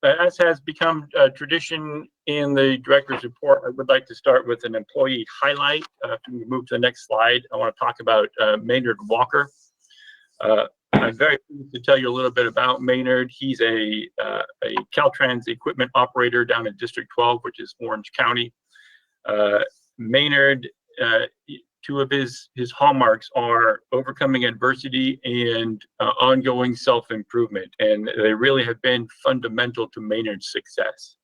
L: As has become a tradition in the director's report, I would like to start with an employee highlight. If we move to the next slide, I want to talk about Maynard Walker. I'm very pleased to tell you a little bit about Maynard. He's a Caltrans equipment operator down in District 12, which is Orange County. Maynard, two of his hallmarks are overcoming adversity and ongoing self-improvement, and they really have been fundamental to Maynard's success.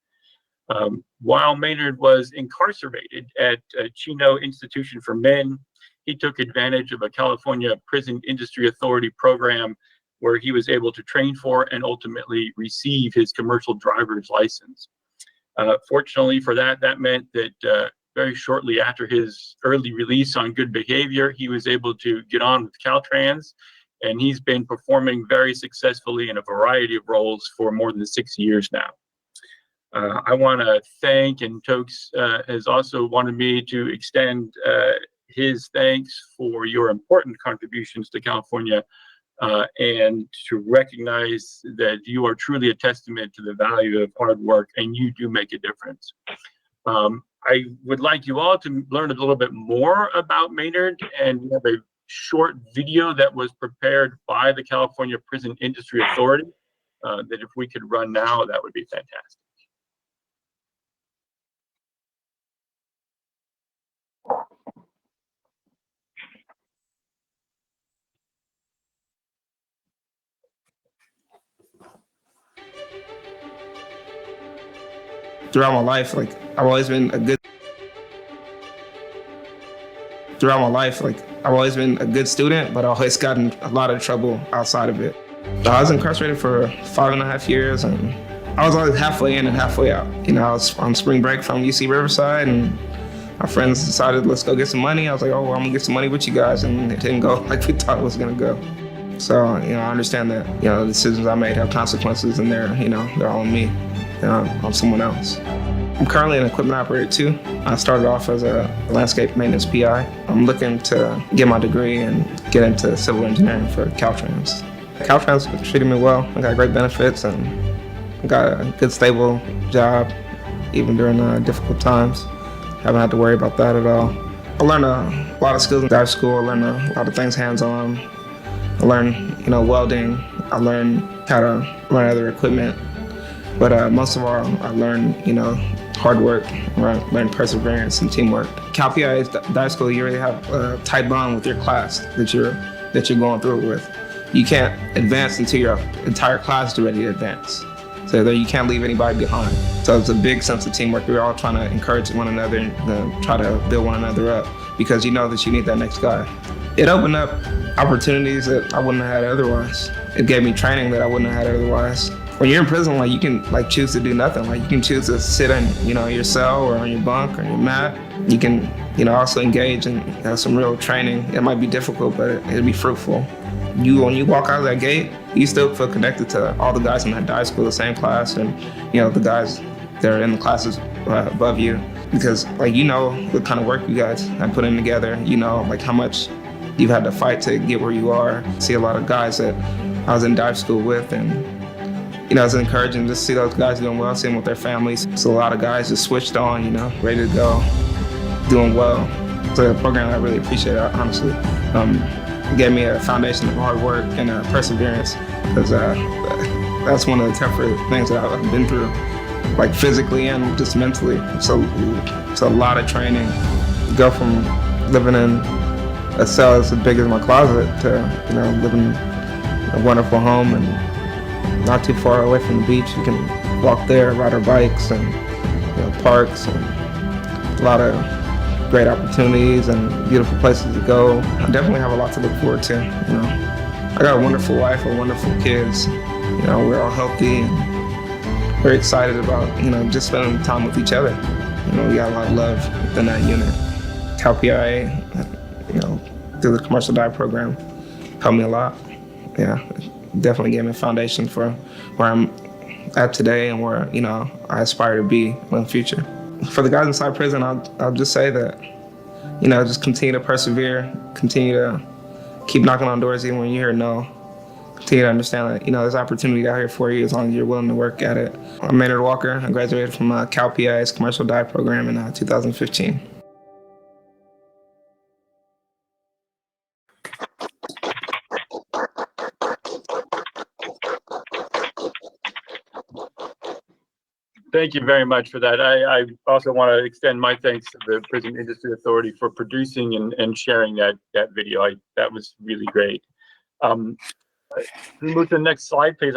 L: While Maynard was incarcerated at Chino Institution for Men, he took advantage of a California Prison Industry Authority program where he was able to train for and ultimately receive his commercial driver's license. Fortunately for that, that meant that very shortly after his early release on good behavior, he was able to get on with Caltrans, and he's been performing very successfully in a variety of roles for more than 6 years now. I want to thank, and Tokes has also wanted me to extend his thanks for your important contributions to California and to recognize that you are truly a testament to the value of hard work, and you do make a difference. I would like you all to learn a little bit more about Maynard, and we have a short video that was prepared by the California Prison Industry Authority that if we could run now, that would be fantastic.
M: Throughout my life, I've always been a good student, but I've always gotten a lot of trouble outside of it. I was incarcerated for 5.5 years, and I was always halfway in and halfway out. I was on spring break from UC Riverside, and my friends decided, let's go get some money. I was like, oh, well, I'm gonna get some money with you guys, and it didn't go like we thought it was gonna go. So, I understand that, the decisions I made have consequences, and they're all on me. On someone else. I'm currently an equipment operator too. I started off as a landscape maintenance PI. I'm looking to get my degree and get into civil engineering for Caltrans. Caltrans treated me well. I got great benefits and I got a good stable job, even during difficult times. Haven't had to worry about that at all. I learned a lot of skills in dive school. I learned a lot of things hands-on. I learned, welding. I learned how to run other equipment. But most of all, I learned, hard work, learned perseverance and teamwork. Cal PI's dive school, you really have a tight bond with your class that you're going through it with. You can't advance until your entire class is ready to advance. So that you can't leave anybody behind. So it's a big sense of teamwork. We're all trying to encourage one another and try to build one another up because you know that you need that next guy. It opened up opportunities that I wouldn't have had otherwise. It gave me training that I wouldn't have had otherwise. When you're in prison, you can choose to do nothing. You can choose to sit in, your cell or on your bunk or your mat. You can, also engage in some real training. It might be difficult, but it'll be fruitful. When you walk out of that gate, you still feel connected to all the guys in that dive school, the same class, and the guys that are in the classes above you, because what kind of work you guys have put in together. How much you've had to fight to get where you are. See a lot of guys that I was in dive school with, and it's encouraging to see those guys doing well, seeing with their families. So a lot of guys just switched on, ready to go, doing well. So the program I really appreciate, honestly. It gave me a foundation of hard work and perseverance, because that's one of the tougher things that I've been through, physically and just mentally. So it's a lot of training. You go from living in a cell as big as my closet to, living in a wonderful home and not too far away from the beach. You can walk there, ride our bikes, and parks, and a lot of great opportunities and beautiful places to go. I definitely have a lot to look forward to. I got a wonderful wife and wonderful kids. We're all healthy and very excited about just spending time with each other. We got a lot of love within that unit. Cal PIA, through the commercial dive program, helped me a lot. Definitely gave me a foundation for where I'm at today and where, I aspire to be in the future. For the guys inside prison, I'll just say that, just continue to persevere, continue to keep knocking on doors even when you hear no. Continue to understand that, there's opportunity out here for you as long as you're willing to work at it. I'm Maynard Walker. I graduated from Cal PI's commercial dive program in 2015.
L: Thank you very much for that. I also want to extend my thanks to the Prison Industry Authority for producing and sharing that video. That was really great. Move to the next slide, please.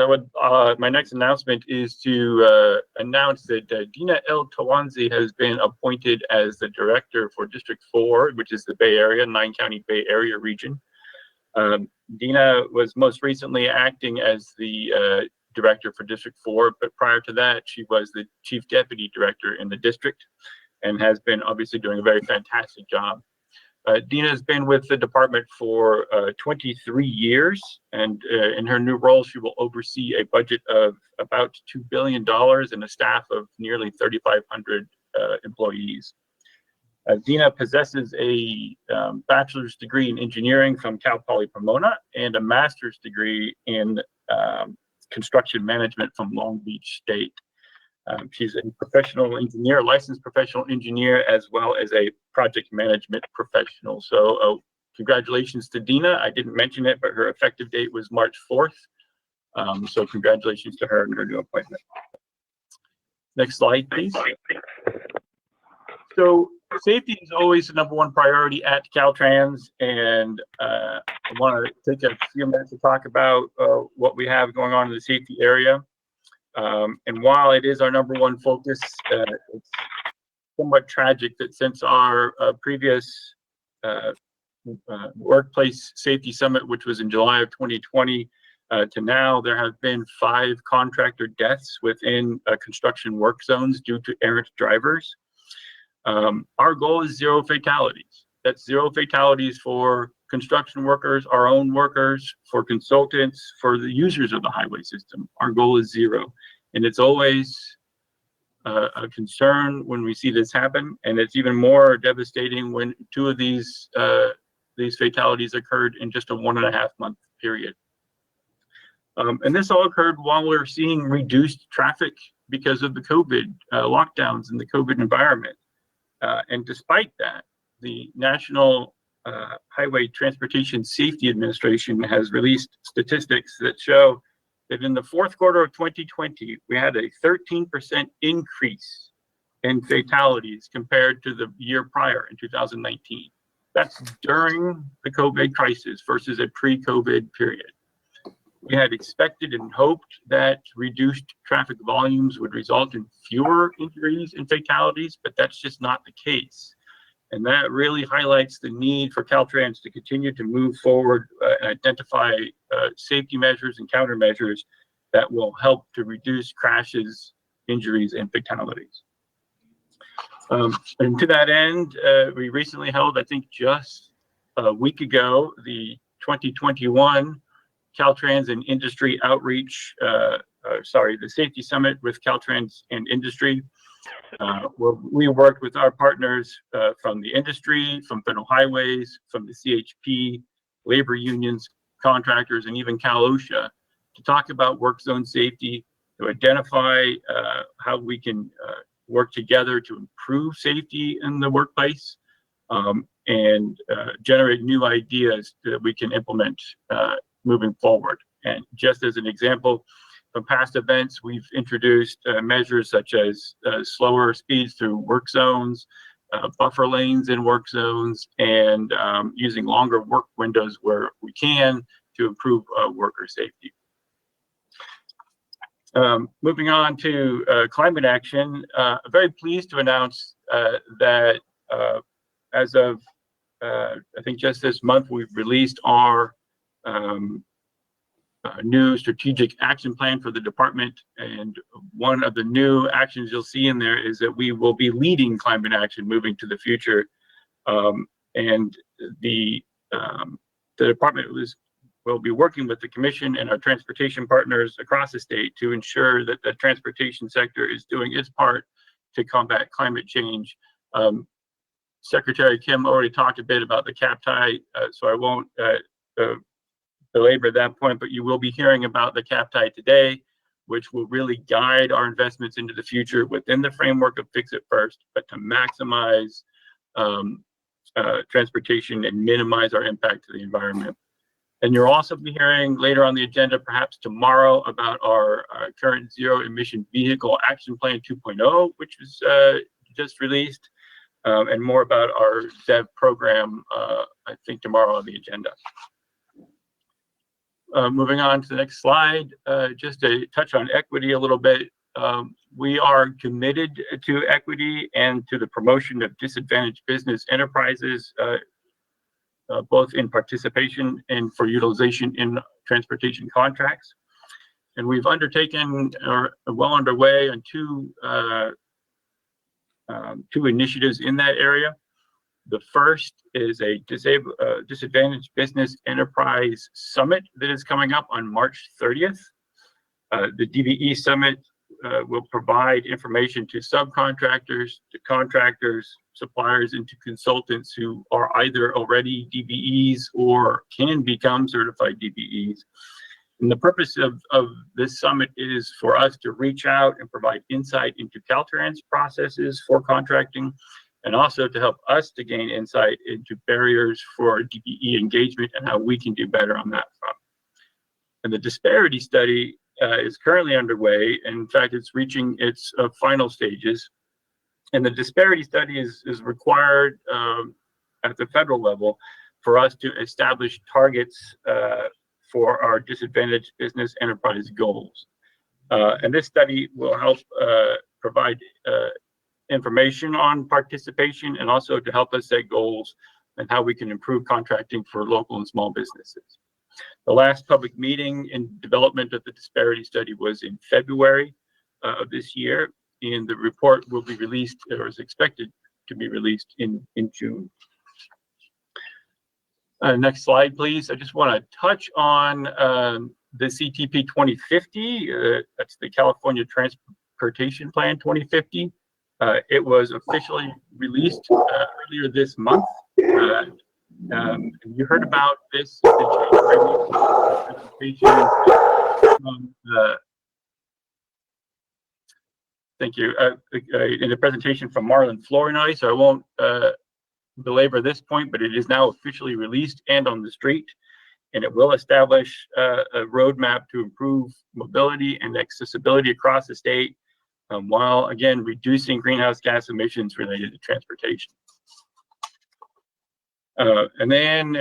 L: My next announcement is to announce that Dina L. Tawanzi has been appointed as the director for District 4, which is the Bay Area, 9-county Bay Area region. Dina was most recently acting as the director for District 4, but prior to that, she was the chief deputy director in the district and has been obviously doing a very fantastic job. Dina has been with the department for 23 years, and in her new role, she will oversee a budget of about $2 billion and a staff of nearly 3,500 employees. Dina possesses a bachelor's degree in engineering from Cal Poly Pomona and a master's degree in construction management from Long Beach State. She's a professional engineer, licensed professional engineer, as well as a project management professional. So congratulations to Dina. I didn't mention it, but her effective date was March 4th. So congratulations to her and her new appointment. Next slide, please. So safety is always the number one priority at Caltrans, and I want to take a few minutes to talk about what we have going on in the safety area. And while it is our number one focus, it's somewhat tragic that since our previous workplace safety summit, which was in July of 2020, to now, there have been 5 contractor deaths within construction work zones due to errant drivers. Our goal is 0 fatalities. That's 0 fatalities for construction workers, our own workers, for consultants, for the users of the highway system. Our goal is 0. And it's always a concern when we see this happen. And it's even more devastating when 2 of these fatalities occurred in just a 1.5-month period. And this all occurred while we're seeing reduced traffic because of the COVID lockdowns and the COVID environment. And despite that, the National Highway Transportation Safety Administration has released statistics that show that in the 4th quarter of 2020, we had a 13% increase in fatalities compared to the year prior in 2019. That's during the COVID crisis versus a pre-COVID period. We had expected and hoped that reduced traffic volumes would result in fewer injuries and fatalities, but that's just not the case. And that really highlights the need for Caltrans to continue to move forward and identify safety measures and countermeasures that will help to reduce crashes, injuries, and fatalities. And to that end, we recently held, I think just a week ago, the 2021 Caltrans and Industry Outreach, the Safety Summit with Caltrans and Industry. Where we worked with our partners from the industry, from Federal Highways, from the CHP, labor unions, contractors, and even Cal OSHA to talk about work zone safety, to identify how we can work together to improve safety in the workplace, and generate new ideas that we can implement moving forward. And just as an example, from past events, we've introduced measures such as slower speeds through work zones, buffer lanes in work zones, and using longer work windows where we can to improve worker safety. Moving on to climate action, I'm very pleased to announce that as of, I think just this month, we've released our new strategic action plan for the department. And one of the new actions you'll see in there is that we will be leading climate action moving to the future. And the department will be working with the commission and our transportation partners across the state to ensure that the transportation sector is doing its part to combat climate change. Secretary Kim already talked a bit about the cap tie, so I won't belabor that point, but you will be hearing about the cap tie today, which will really guide our investments into the future within the framework of Fix It First, but to maximize transportation and minimize our impact to the environment. And you'll also be hearing later on the agenda, perhaps tomorrow, about our current Zero Emission Vehicle Action Plan 2.0, which was just released, and more about our ZEV program, I think tomorrow on the agenda. Moving on to the next slide, just to touch on equity a little bit. We are committed to equity and to the promotion of disadvantaged business enterprises, both in participation and for utilization in transportation contracts. And we've undertaken, or well underway, on two initiatives in that area. The first is a disadvantaged business enterprise summit that is coming up on March 30th. The DBE summit will provide information to subcontractors, to contractors, suppliers, and to consultants who are either already DBEs or can become certified DBEs. And the purpose of this summit is for us to reach out and provide insight into Caltrans processes for contracting, and also to help us to gain insight into barriers for DBE engagement and how we can do better on that front. And the disparity study is currently underway. And in fact, it's reaching its final stages. And the disparity study is required at the federal level for us to establish targets for our disadvantaged business enterprise goals. And this study will help provide information on participation and also to help us set goals and how we can improve contracting for local and small businesses. The last public meeting in development of the disparity study was in February of this year, and the report will be released, or is expected to be released in June. Next slide, please. I just want to touch on the CTP 2050. That's the California Transportation Plan 2050. It was officially released earlier this month. You heard about this in the presentation from thank you. In the presentation from Marlon Florinelli, so I won't belabor this point, but it is now officially released and on the street, and it will establish a roadmap to improve mobility and accessibility across the state, while again reducing greenhouse gas emissions related to transportation. And then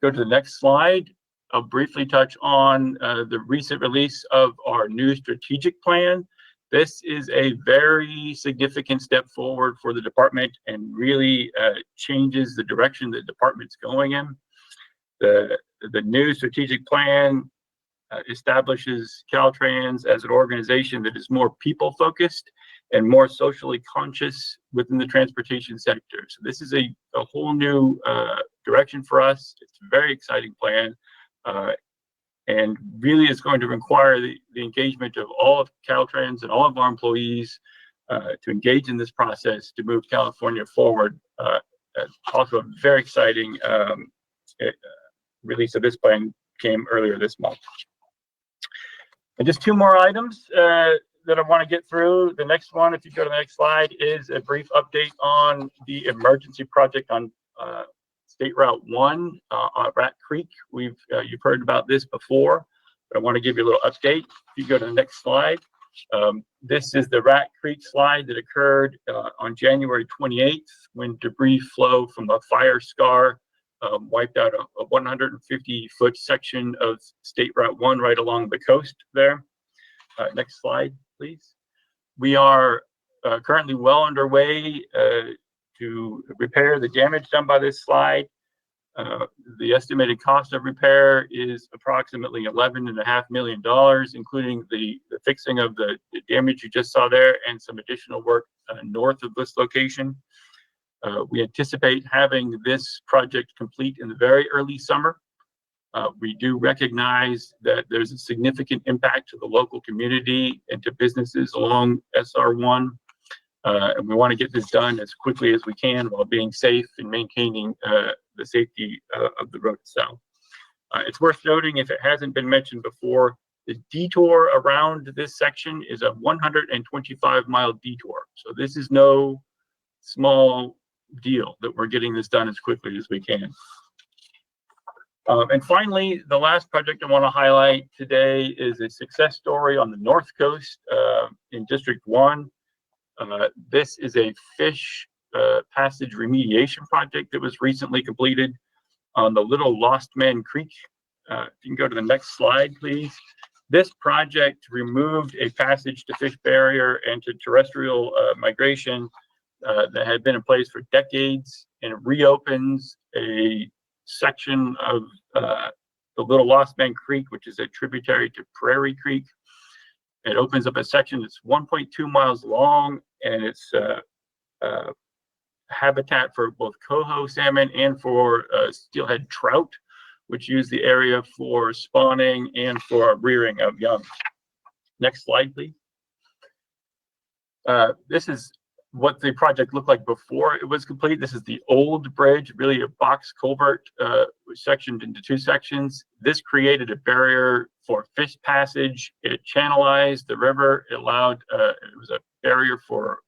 L: go to the next slide, I'll briefly touch on the recent release of our new strategic plan. This is a very significant step forward for the department and really changes the direction the department's going in. The new strategic plan establishes Caltrans as an organization that is more people-focused and more socially conscious within the transportation sector. So this is a whole new direction for us. It's a very exciting plan, and really is going to require the engagement of all of Caltrans and all of our employees to engage in this process to move California forward. Also a very exciting release of this plan came earlier this month. And just two more items that I want to get through. The next one, if you go to the next slide, is a brief update on the emergency project on State Route 1 on Rat Creek. You've heard about this before, but I want to give you a little update. If you go to the next slide, this is the Rat Creek slide that occurred on January 28th when debris flow from a fire scar wiped out a 150-foot section of State Route 1 right along the coast there. Next slide, please. We are currently well underway to repair the damage done by this slide. The estimated cost of repair is approximately $11.5 million, including the fixing of the damage you just saw there and some additional work north of this location. We anticipate having this project complete in the very early summer. We do recognize that there's a significant impact to the local community and to businesses along SR1. And we want to get this done as quickly as we can while being safe and maintaining the safety of the road itself. It's worth noting, if it hasn't been mentioned before, the detour around this section is a 125-mile detour. So this is no small deal that we're getting this done as quickly as we can. And finally, the last project I want to highlight today is a success story on the North Coast in District 1. This is a fish passage remediation project that was recently completed on the Little Lost Man Creek. If you can go to the next slide, please. This project removed a passage to fish barrier and to terrestrial migration that had been in place for decades, and it reopens a section of the Little Lost Man Creek, which is a tributary to Prairie Creek. It opens up a section that's 1.2 miles long, and it's habitat for both coho salmon and for steelhead trout, which use the area for spawning and for rearing of young. Next slide, please. This is what the project looked like before it was complete. This is the old bridge, really a box culvert sectioned into two sections. This created a barrier for fish passage. It channelized the river. It allowed, it was a barrier for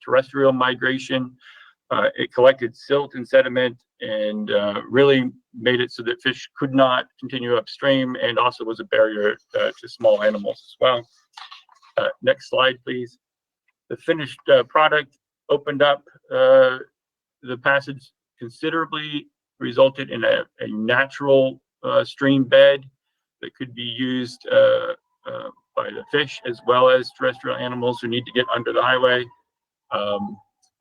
L: terrestrial migration. It collected silt and sediment and really made it so that fish could not continue upstream, and also was a barrier to small animals as well. Next slide, please. The finished product opened up the passage considerably, resulted in a natural stream bed that could be used by the fish as well as terrestrial animals who need to get under the highway.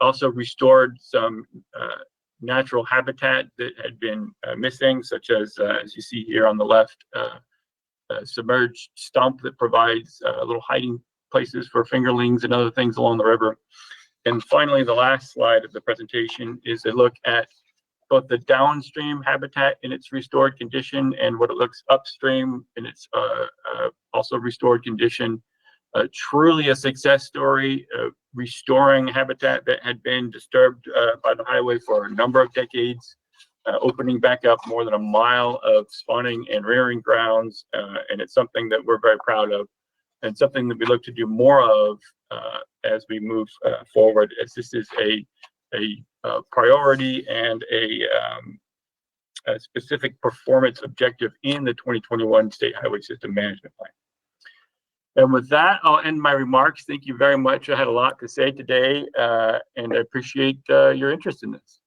L: Also restored some natural habitat that had been missing, such as you see here on the left, a submerged stump that provides little hiding places for fingerlings and other things along the river. And finally, the last slide of the presentation is a look at both the downstream habitat in its restored condition and what it looks upstream in its also restored condition. Truly a success story, restoring habitat that had been disturbed by the highway for a number of decades, opening back up more than a mile of spawning and rearing grounds. And it's something that we're very proud of, and something that we look to do more of as we move forward, as this is a priority and a specific performance objective in the 2021 State Highway System Management Plan. And with that, I'll end my remarks. Thank you very much. I had a lot to say today, and I appreciate your interest in this.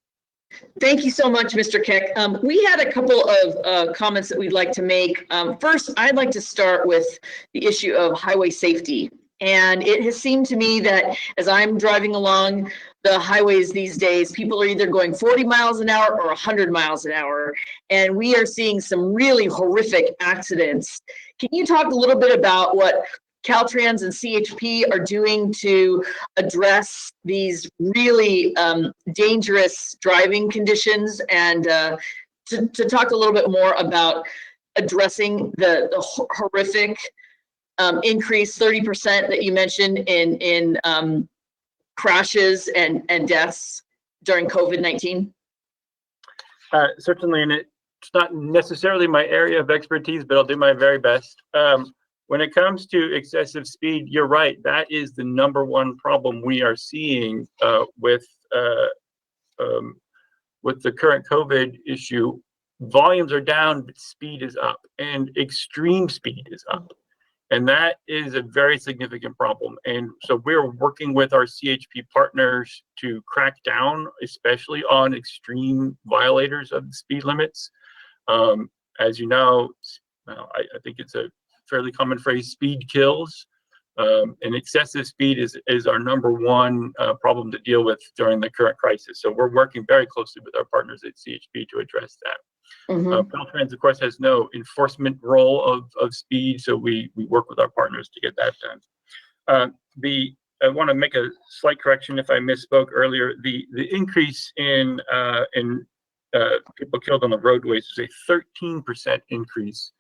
A: Thank you so much, Mr. Keck. We had a couple of comments that we'd like to make. First, I'd like to start with the issue of highway safety. And it has seemed to me that as I'm driving along the highways these days, people are either going 40 miles an hour or 100 miles an hour. And we are seeing some really horrific accidents. Can you talk a little bit about what Caltrans and CHP are doing to address these really dangerous driving conditions, and to talk a little bit more about addressing the horrific increase, 30% that you mentioned in crashes and deaths during COVID-19?
L: Certainly, and it's not necessarily my area of expertise, but I'll do my very best. When it comes to excessive speed, you're right. That is the number one problem we are seeing with the current COVID issue. Volumes are down, but speed is up, and extreme speed is up. And that is a very significant problem. And so we're working with our CHP partners to crack down, especially on extreme violators of the speed limits. As you know, I think it's a fairly common phrase, speed kills. And excessive speed is our number one problem to deal with during the current crisis. So we're working very closely with our partners at CHP to address that. Caltrans, of course, has no enforcement role of speed, so we work with our partners to get that done. I want to make a slight correction if I misspoke earlier. The increase in people killed on the roadways is a 13% increase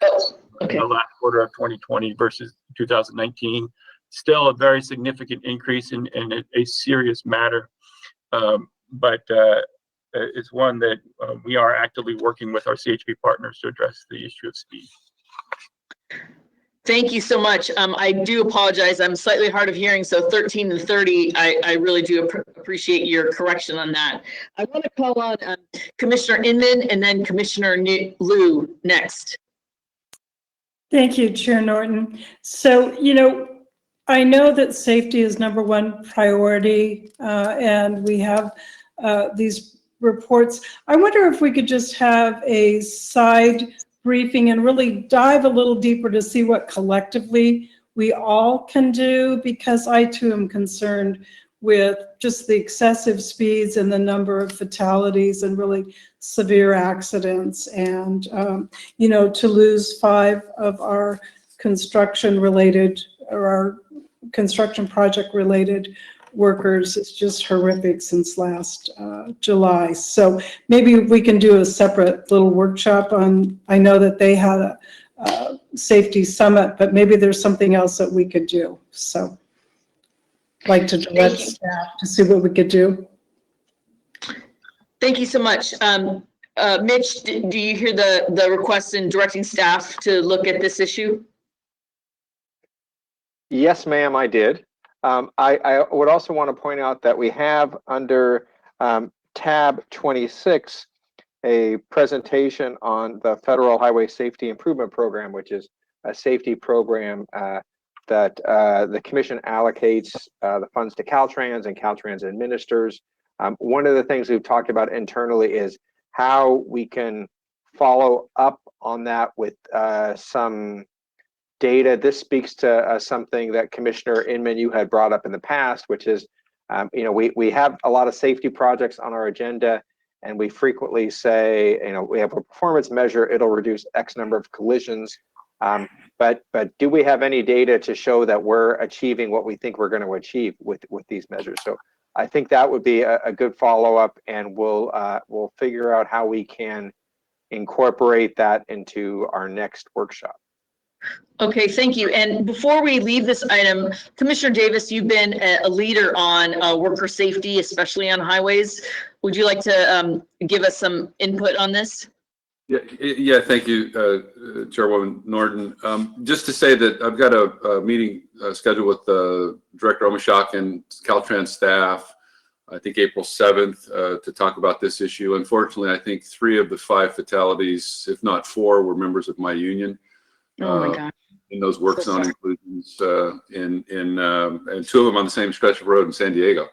L: in the last quarter of 2020 versus 2019. Still a very significant increase and a serious matter, but it's one that we are actively working with our CHP partners to address the issue of speed.
A: Thank you so much. I do apologize. I'm slightly hard of hearing, so 13 and 30, I really do appreciate your correction on that. I want to call on Commissioner Inman and then Commissioner Liu next.
F: Thank you, Chair Norton. So, I know that safety is number one priority, and we have these reports. I wonder if we could just have a side briefing and really dive a little deeper to see what collectively we all can do, because I too am concerned with just the excessive speeds and the number of fatalities and really severe accidents. And, to lose 5 of our construction related or our construction project related workers is just horrific since last July. So maybe we can do a separate little workshop on, I know that they had a safety summit, but maybe there's something else that we could do. So like to direct staff to see what we could do.
A: Thank you so much. Mitch, do you hear the request in directing staff to look at this issue?
E: Yes, ma'am, I did. I would also want to point out that we have under tab 26 a presentation on the Federal Highway Safety Improvement Program, which is a safety program that the commission allocates the funds to Caltrans and Caltrans administers. One of the things we've talked about internally is how we can follow up on that with some data. This speaks to something that Commissioner Inman, you had brought up in the past, which is, we have a lot of safety projects on our agenda, and we frequently say, we have a performance measure, it'll reduce X number of collisions. But do we have any data to show that we're achieving what we think we're going to achieve with these measures? So I think that would be a good follow-up, and we'll figure out how we can incorporate that into our next workshop.
A: Okay, thank you. And before we leave this item, Commissioner Davis, you've been a leader on worker safety, especially on highways. Would you like to give us some input on this?
N: Yeah, thank you, Chairwoman Norton. Just to say that I've got a meeting scheduled with Director Omashak and Caltrans staff, I think April 7th, to talk about this issue. Unfortunately, I think 3 of the 5 fatalities, if not 4, were members of my union.
A: Oh my God.
N: In those work zone inclusions, and 2 of them on the same stretch of road in San Diego.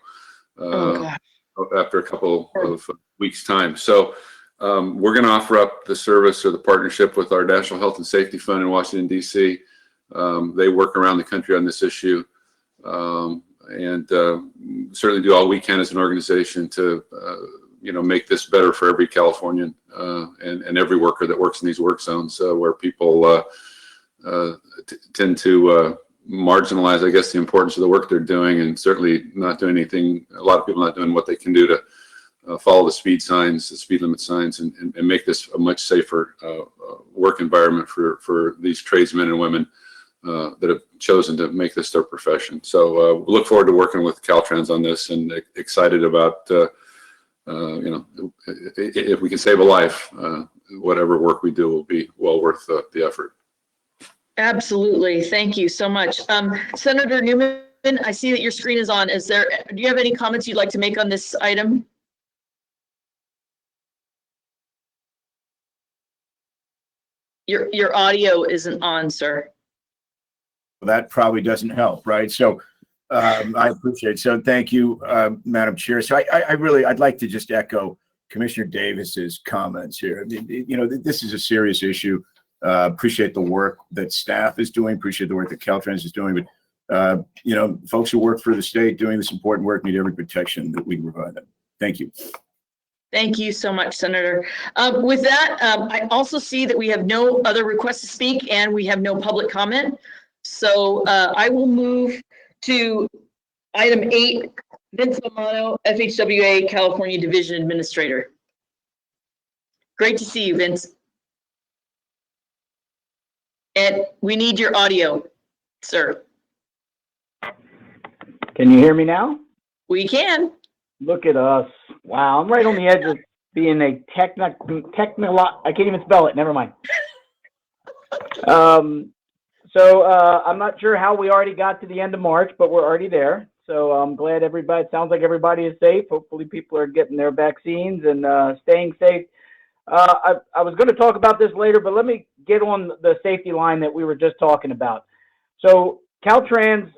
N: After a couple of weeks' time. So we're going to offer up the service or the partnership with our National Health and Safety Fund in Washington, D.C. They work around the country on this issue, and certainly do all we can as an organization to make this better for every Californian and every worker that works in these work zones where people tend to marginalize, I guess, the importance of the work they're doing, and certainly not doing anything. A lot of people not doing what they can do to follow the speed signs, the speed limit signs, and make this a much safer work environment for these tradesmen and women that have chosen to make this their profession. So we look forward to working with Caltrans on this, and excited about if we can save a life, whatever work we do will be well worth the effort.
A: Absolutely. Thank you so much. Senator Newman, I see that your screen is on. Do you have any comments you'd like to make on this item? Your audio isn't on, sir.
O: Well, that probably doesn't help, right? So I appreciate it. So thank you, Madam Chair. So I'd like to just echo Commissioner Davis's comments here. This is a serious issue. Appreciate the work that staff is doing, appreciate the work that Caltrans is doing, but folks who work for the state doing this important work need every protection that we can provide them. Thank you.
A: Thank you so much, Senator. With that, I also see that we have no other requests to speak, and we have no public comment. So I will move to item 8, Vince Romano, FHWA California Division Administrator. Great to see you, Vince. And we need your audio, sir.
P: Can you hear me now?
A: We can.
P: Look at us. Wow, I'm right on the edge of being a I can't even spell it, never mind. So I'm not sure how we already got to the end of March, but we're already there. So I'm glad everybody, it sounds like everybody is safe. Hopefully people are getting their vaccines and staying safe. I was going to talk about this later, but let me get on the safety line that we were just talking about. So Caltrans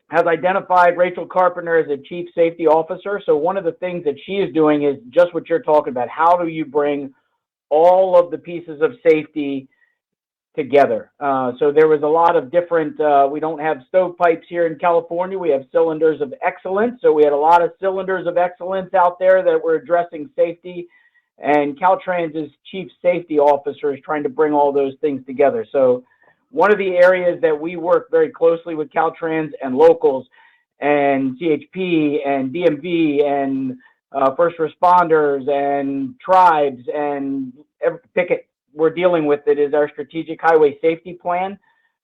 P: has identified Rachel Carpenter as a chief safety officer. So one of the things that she is doing is just what you're talking about. How do you bring all of the pieces of safety together? So there was a lot of different, we don't have stovepipes here in California. We have cylinders of excellence. So we had a lot of cylinders of excellence out there that were addressing safety. And Caltrans' chief safety officer is trying to bring all those things together. So one of the areas that we work very closely with Caltrans and locals and CHP and DMV and first responders and tribes and every picket we're dealing with it is our strategic highway safety plan.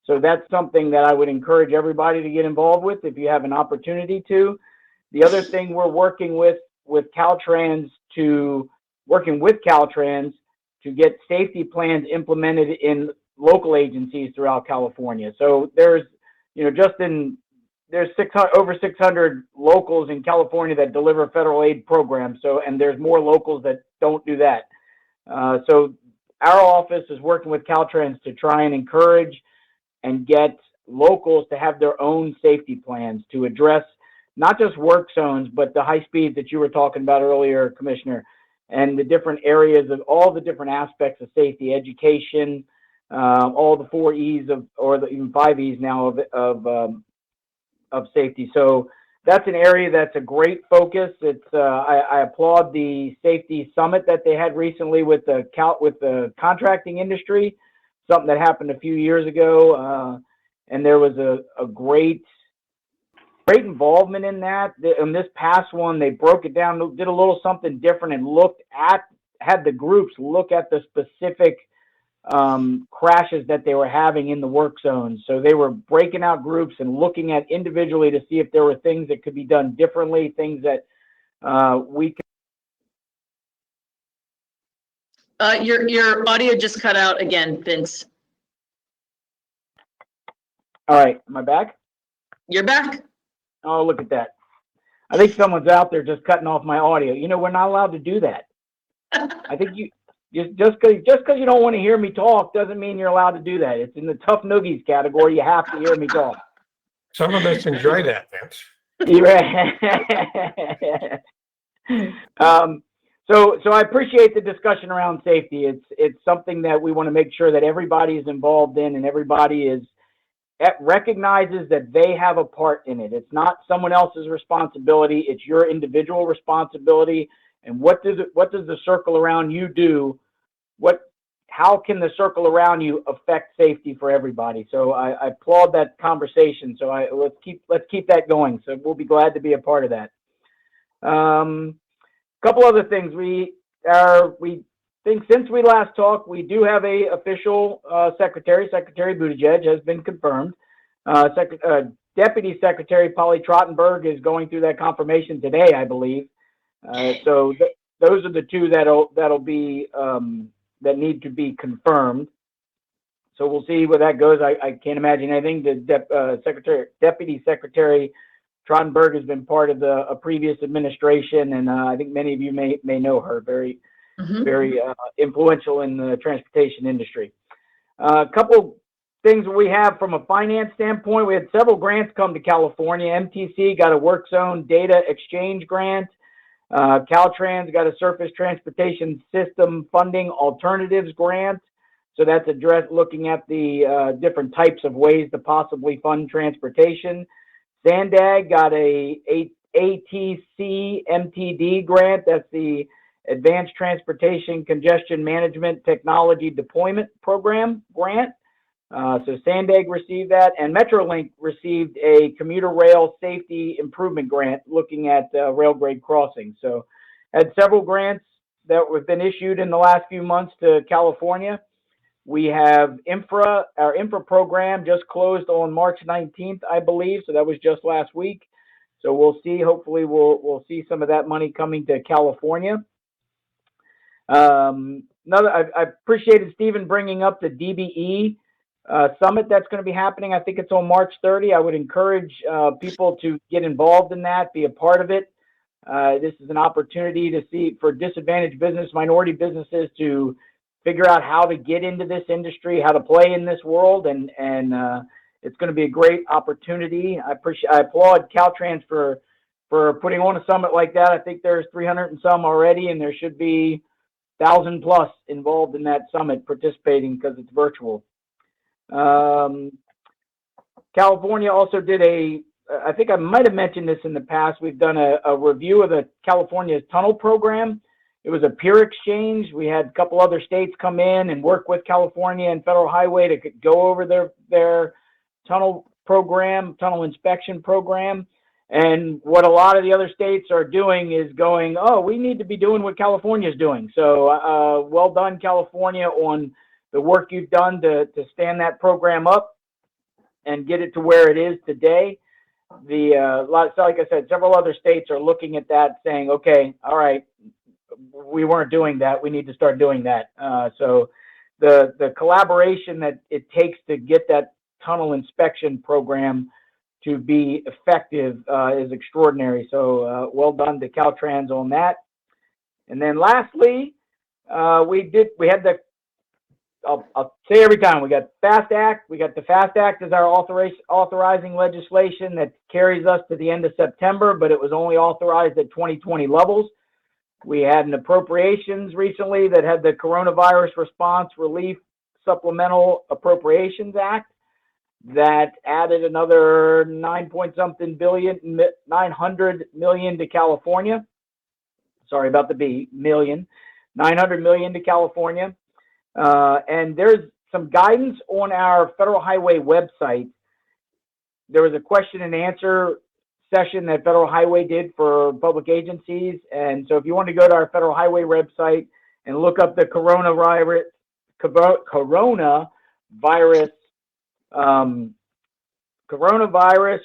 P: So that's something that I would encourage everybody to get involved with if you have an opportunity to. The other thing we're working with Caltrans to get safety plans implemented in local agencies throughout California. So there's, there's over 600 locals in California that deliver federal aid programs. So, and there's more locals that don't do that. So our office is working with Caltrans to try and encourage and get locals to have their own safety plans to address not just work zones, but the high speeds that you were talking about earlier, Commissioner, and the different areas of all the different aspects of safety, education, all the 4 E's even 5 E's now of safety. So that's an area that's a great focus. It's I applaud the safety summit that they had recently with the contracting industry, something that happened a few years ago, and there was a great involvement in that. In this past one, they broke it down, did a little something different, and had the groups look at the specific crashes that they were having in the work zones. So they were breaking out groups and looking at individually to see if there were things that could be done differently, things that we could.
A: Your audio just cut out again, Vince.
P: All right, am I back?
A: You're back.
P: Oh, look at that. I think someone's out there just cutting off my audio. We're not allowed to do that. I think just because you don't want to hear me talk doesn't mean you're allowed to do that. It's in the tough noogies category. You have to hear me talk.
G: Some of us enjoy that, Vince.
P: So I appreciate the discussion around safety. It's something that we want to make sure that everybody is involved in and everybody recognizes that they have a part in it. It's not someone else's responsibility. It's your individual responsibility. And what does the circle around you do? How can the circle around you affect safety for everybody? So I applaud that conversation. So let's keep that going. So we'll be glad to be a part of that. Couple other things. We think since we last talked, we do have a official secretary. Secretary Buttigieg has been confirmed. Deputy Secretary Polly Trottenberg is going through that confirmation today, I believe. So those are the two that'll be that need to be confirmed. So we'll see where that goes. I can't imagine anything. The Deputy Secretary Trottenberg has been part of a previous administration, and I think many of you may know her. Very influential in the transportation industry. A couple things we have from a finance standpoint. We had several grants come to California. MTC got a work zone data exchange grant. Caltrans got a surface transportation system funding alternatives grant. So that's looking at the different types of ways to possibly fund transportation. Sandag got a ATC MTD grant. That's the Advanced Transportation Congestion Management Technology Deployment Program grant. So Sandag received that, and Metrolink received a commuter rail safety improvement grant looking at rail grade crossings. So had several grants that have been issued in the last few months to California. We have our infra program just closed on March 19th, I believe. So that was just last week. So we'll see. Hopefully we'll see some of that money coming to California. I appreciated Stephen bringing up the DBE summit that's going to be happening. I think it's on March 30. I would encourage people to get involved in that, be a part of it. This is an opportunity for disadvantaged minority businesses to figure out how to get into this industry, how to play in this world, and it's going to be a great opportunity. I applaud Caltrans for putting on a summit like that. I think there's 300 and some already, and there should be 1,000 plus involved in that summit participating because it's virtual. California also did I think I might have mentioned this in the past. We've done a review of the California's tunnel program. It was a peer exchange. We had a couple other states come in and work with California and Federal Highway to go over their tunnel inspection program. And what a lot of the other states are doing is going, oh, we need to be doing what California is doing. So well done, California, on the work you've done to stand that program up and get it to where it is today. So like I said, several other states are looking at that saying, okay, all right, we weren't doing that. We need to start doing that. So the collaboration that it takes to get that tunnel inspection program to be effective is extraordinary. So well done to Caltrans on that. And then lastly, we had the, I'll say every time, we got FAST Act. We got the FAST Act as our authorizing legislation that carries us to the end of September, but it was only authorized at 2020 levels. We had an appropriations recently that had the Coronavirus Response Relief Supplemental Appropriations Act that added another 900 million to California. Sorry about the B, million. 900 million to California. And there's some guidance on our Federal Highway website. There was a question and answer session that Federal Highway did for public agencies. And so if you want to go to our Federal Highway website and look up the coronavirus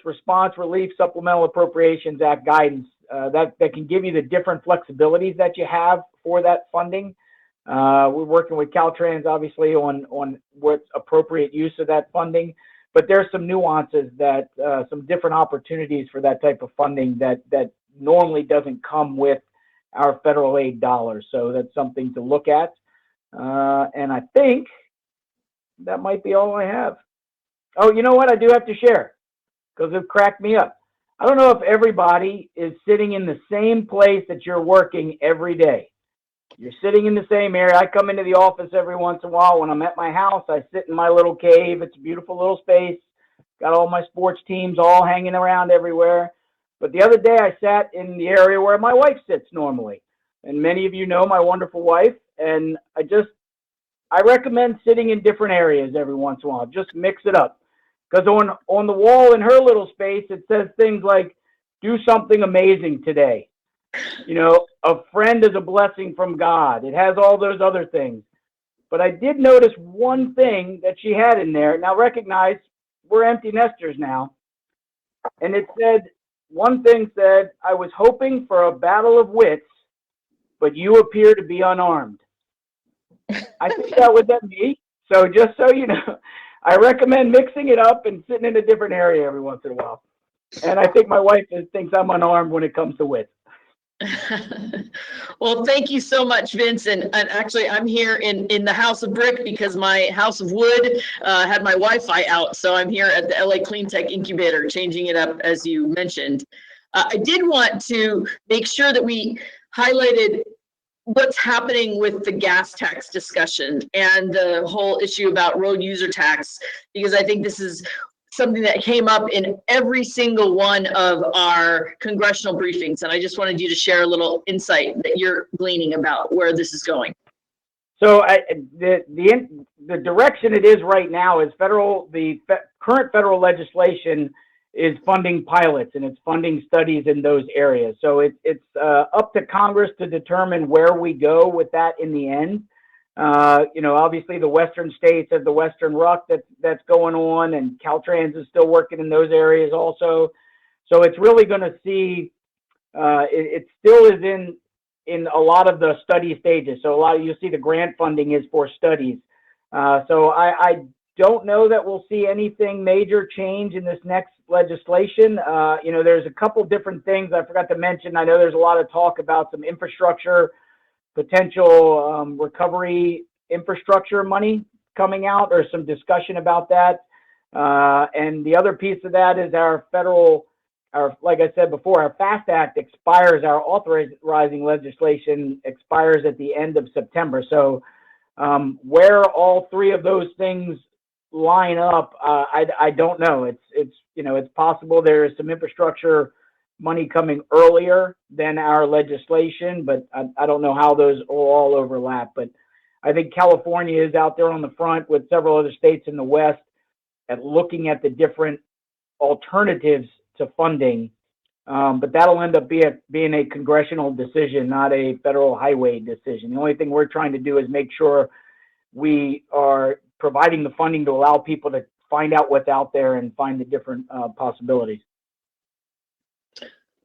P: Response Relief Supplemental Appropriations Act guidance, that can give you the different flexibilities that you have for that funding. We're working with Caltrans, obviously, on what's appropriate use of that funding. But there's some nuances that, some different opportunities for that type of funding that normally doesn't come with our federal aid dollars. So that's something to look at. And I think that might be all I have. Oh, you know what? I do have to share because it cracked me up. I don't know if everybody is sitting in the same place that you're working every day. You're sitting in the same area. I come into the office every once in a while. When I'm at my house, I sit in my little cave. It's a beautiful little space. Got all my sports teams all hanging around everywhere. But the other day I sat in the area where my wife sits normally. And many of you know my wonderful wife. And I recommend sitting in different areas every once in a while. Just mix it up. Because on the wall in her little space, it says things like, do something amazing today. You know, a friend is a blessing from God. It has all those other things. But I did notice one thing that she had in there. Now recognize we're empty nesters now. And it said, one thing said, I was hoping for a battle of wits, but you appear to be unarmed. I think that was at me. So just so you know, I recommend mixing it up and sitting in a different area every once in a while. And I think my wife thinks I'm unarmed when it comes to wits.
A: Well, thank you so much, Vince. And actually, I'm here in the house of brick because my house of wood had my Wi-Fi out. So I'm here at the LA Clean Tech Incubator, changing it up, as you mentioned. I did want to make sure that we highlighted what's happening with the gas tax discussion and the whole issue about road user tax, because I think this is something that came up in every single one of our congressional briefings. And I just wanted you to share a little insight that you're gleaning about where this is going.
P: So the direction it is right now is current federal legislation is funding pilots and it's funding studies in those areas. So it's up to Congress to determine where we go with that in the end. You know, obviously the western states have the Western RUC that's going on, and Caltrans is still working in those areas also. So it's really going to see, it still is in a lot of the study stages. So you'll see the grant funding is for studies. So I don't know that we'll see anything major change in this next legislation. You know, there's a couple different things I forgot to mention. I know there's a lot of talk about some infrastructure, potential recovery infrastructure money coming out, or some discussion about that. And the other piece of that is like I said before, our FAST Act expires, our authorizing legislation expires at the end of September. So where all three of those things line up, I don't know. It's possible there is some infrastructure money coming earlier than our legislation, but I don't know how those all overlap. But I think California is out there on the front with several other states in the West at looking at the different alternatives to funding But that'll end up being a congressional decision, not a federal highway decision. The only thing we're trying to do is make sure we are providing the funding to allow people to find out what's out there and find the different possibilities.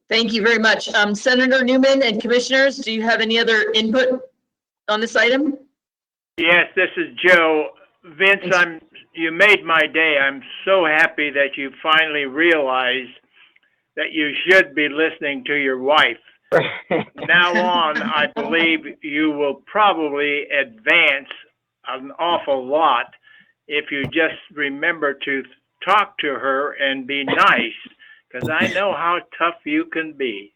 A: Thank you very much. Senator Newman and commissioners, do you have any other input on this item?
I: Yes, this is Joe. Vince, you made my day. I'm so happy that you finally realized that you should be listening to your wife. Now on, I believe you will probably advance an awful lot if you just remember to talk to her and be nice, because I know how tough you can be.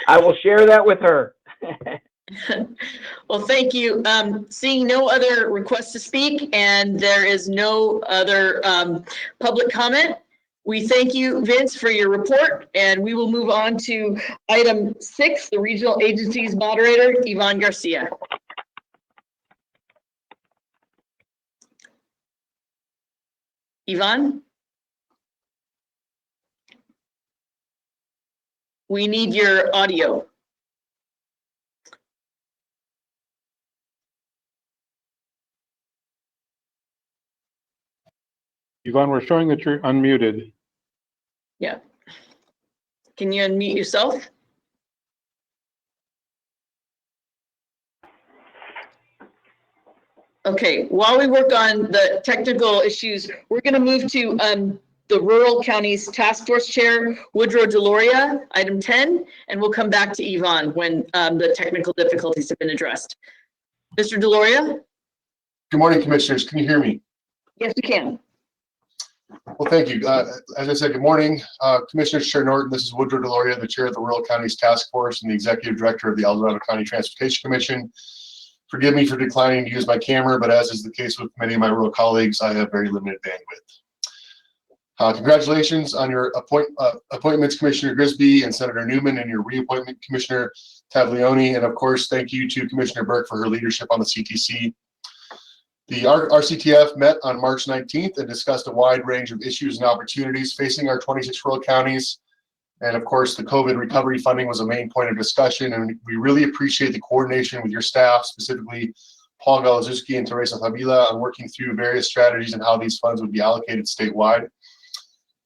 P: I will share that with her.
A: Well, thank you. Seeing no other requests to speak and there is no other public comment, we thank you, Vince, for your report, and we will move on to item 6, the Regional Agencies Moderator, Yvonne Garcia. Yvonne? We need your audio.
B: Yvonne, we're showing that you're unmuted.
A: Yeah. Can you unmute yourself? Okay, while we work on the technical issues, we're going to move to the Rural Counties Task Force Chair, Woodrow Deloria, item 10, and we'll come back to Yvonne when the technical difficulties have been addressed. Mr. Deloria?
Q: Good morning, Commissioners. Can you hear me?
A: Yes, we can.
Q: Well, thank you. As I said, good morning, Commissioner Chair Norton. This is Woodrow Deloria, the Chair of the Rural Counties Task Force and the Executive Director of the El Dorado County Transportation Commission. Forgive me for declining to use my camera, but as is the case with many of my rural colleagues, I have very limited bandwidth. Congratulations on your appointments, Commissioner Grisby and Senator Newman, and your reappointment, Commissioner Taglioni. And of course, thank you to Commissioner Burke for her leadership on the CTC. The RCTF met on March 19th and discussed a wide range of issues and opportunities facing our 26 rural counties. And of course, the COVID recovery funding was a main point of discussion, and we really appreciate the coordination with your staff, specifically Paul Galazewski and Teresa Favila, on working through various strategies and how these funds would be allocated statewide.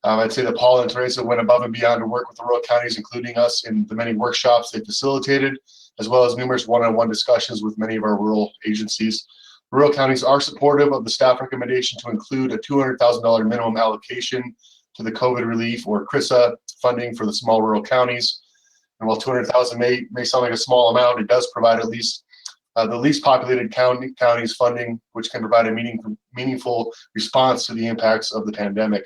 Q: I'd say that Paul and Teresa went above and beyond to work with the rural counties, including us in the many workshops they facilitated, as well as numerous one-on-one discussions with many of our rural agencies. Rural counties are supportive of the staff recommendation to include a $200,000 minimum allocation to the COVID relief or CRISA funding for the small rural counties. And while $200,000 may sound like a small amount, it does provide at least the least populated counties funding, which can provide a meaningful response to the impacts of the pandemic.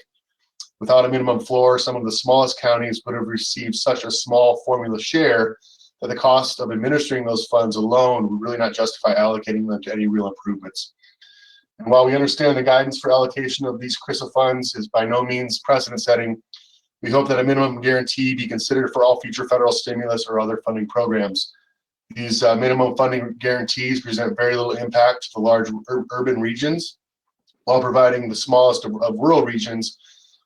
Q: Without a minimum floor, some of the smallest counties would have received such a small formula share that the cost of administering those funds alone would really not justify allocating them to any real improvements. And while we understand the guidance for allocation of these CRISA funds is by no means precedent setting, we hope that a minimum guarantee be considered for all future federal stimulus or other funding programs. These minimum funding guarantees present very little impact to the large urban regions, while providing the smallest of rural regions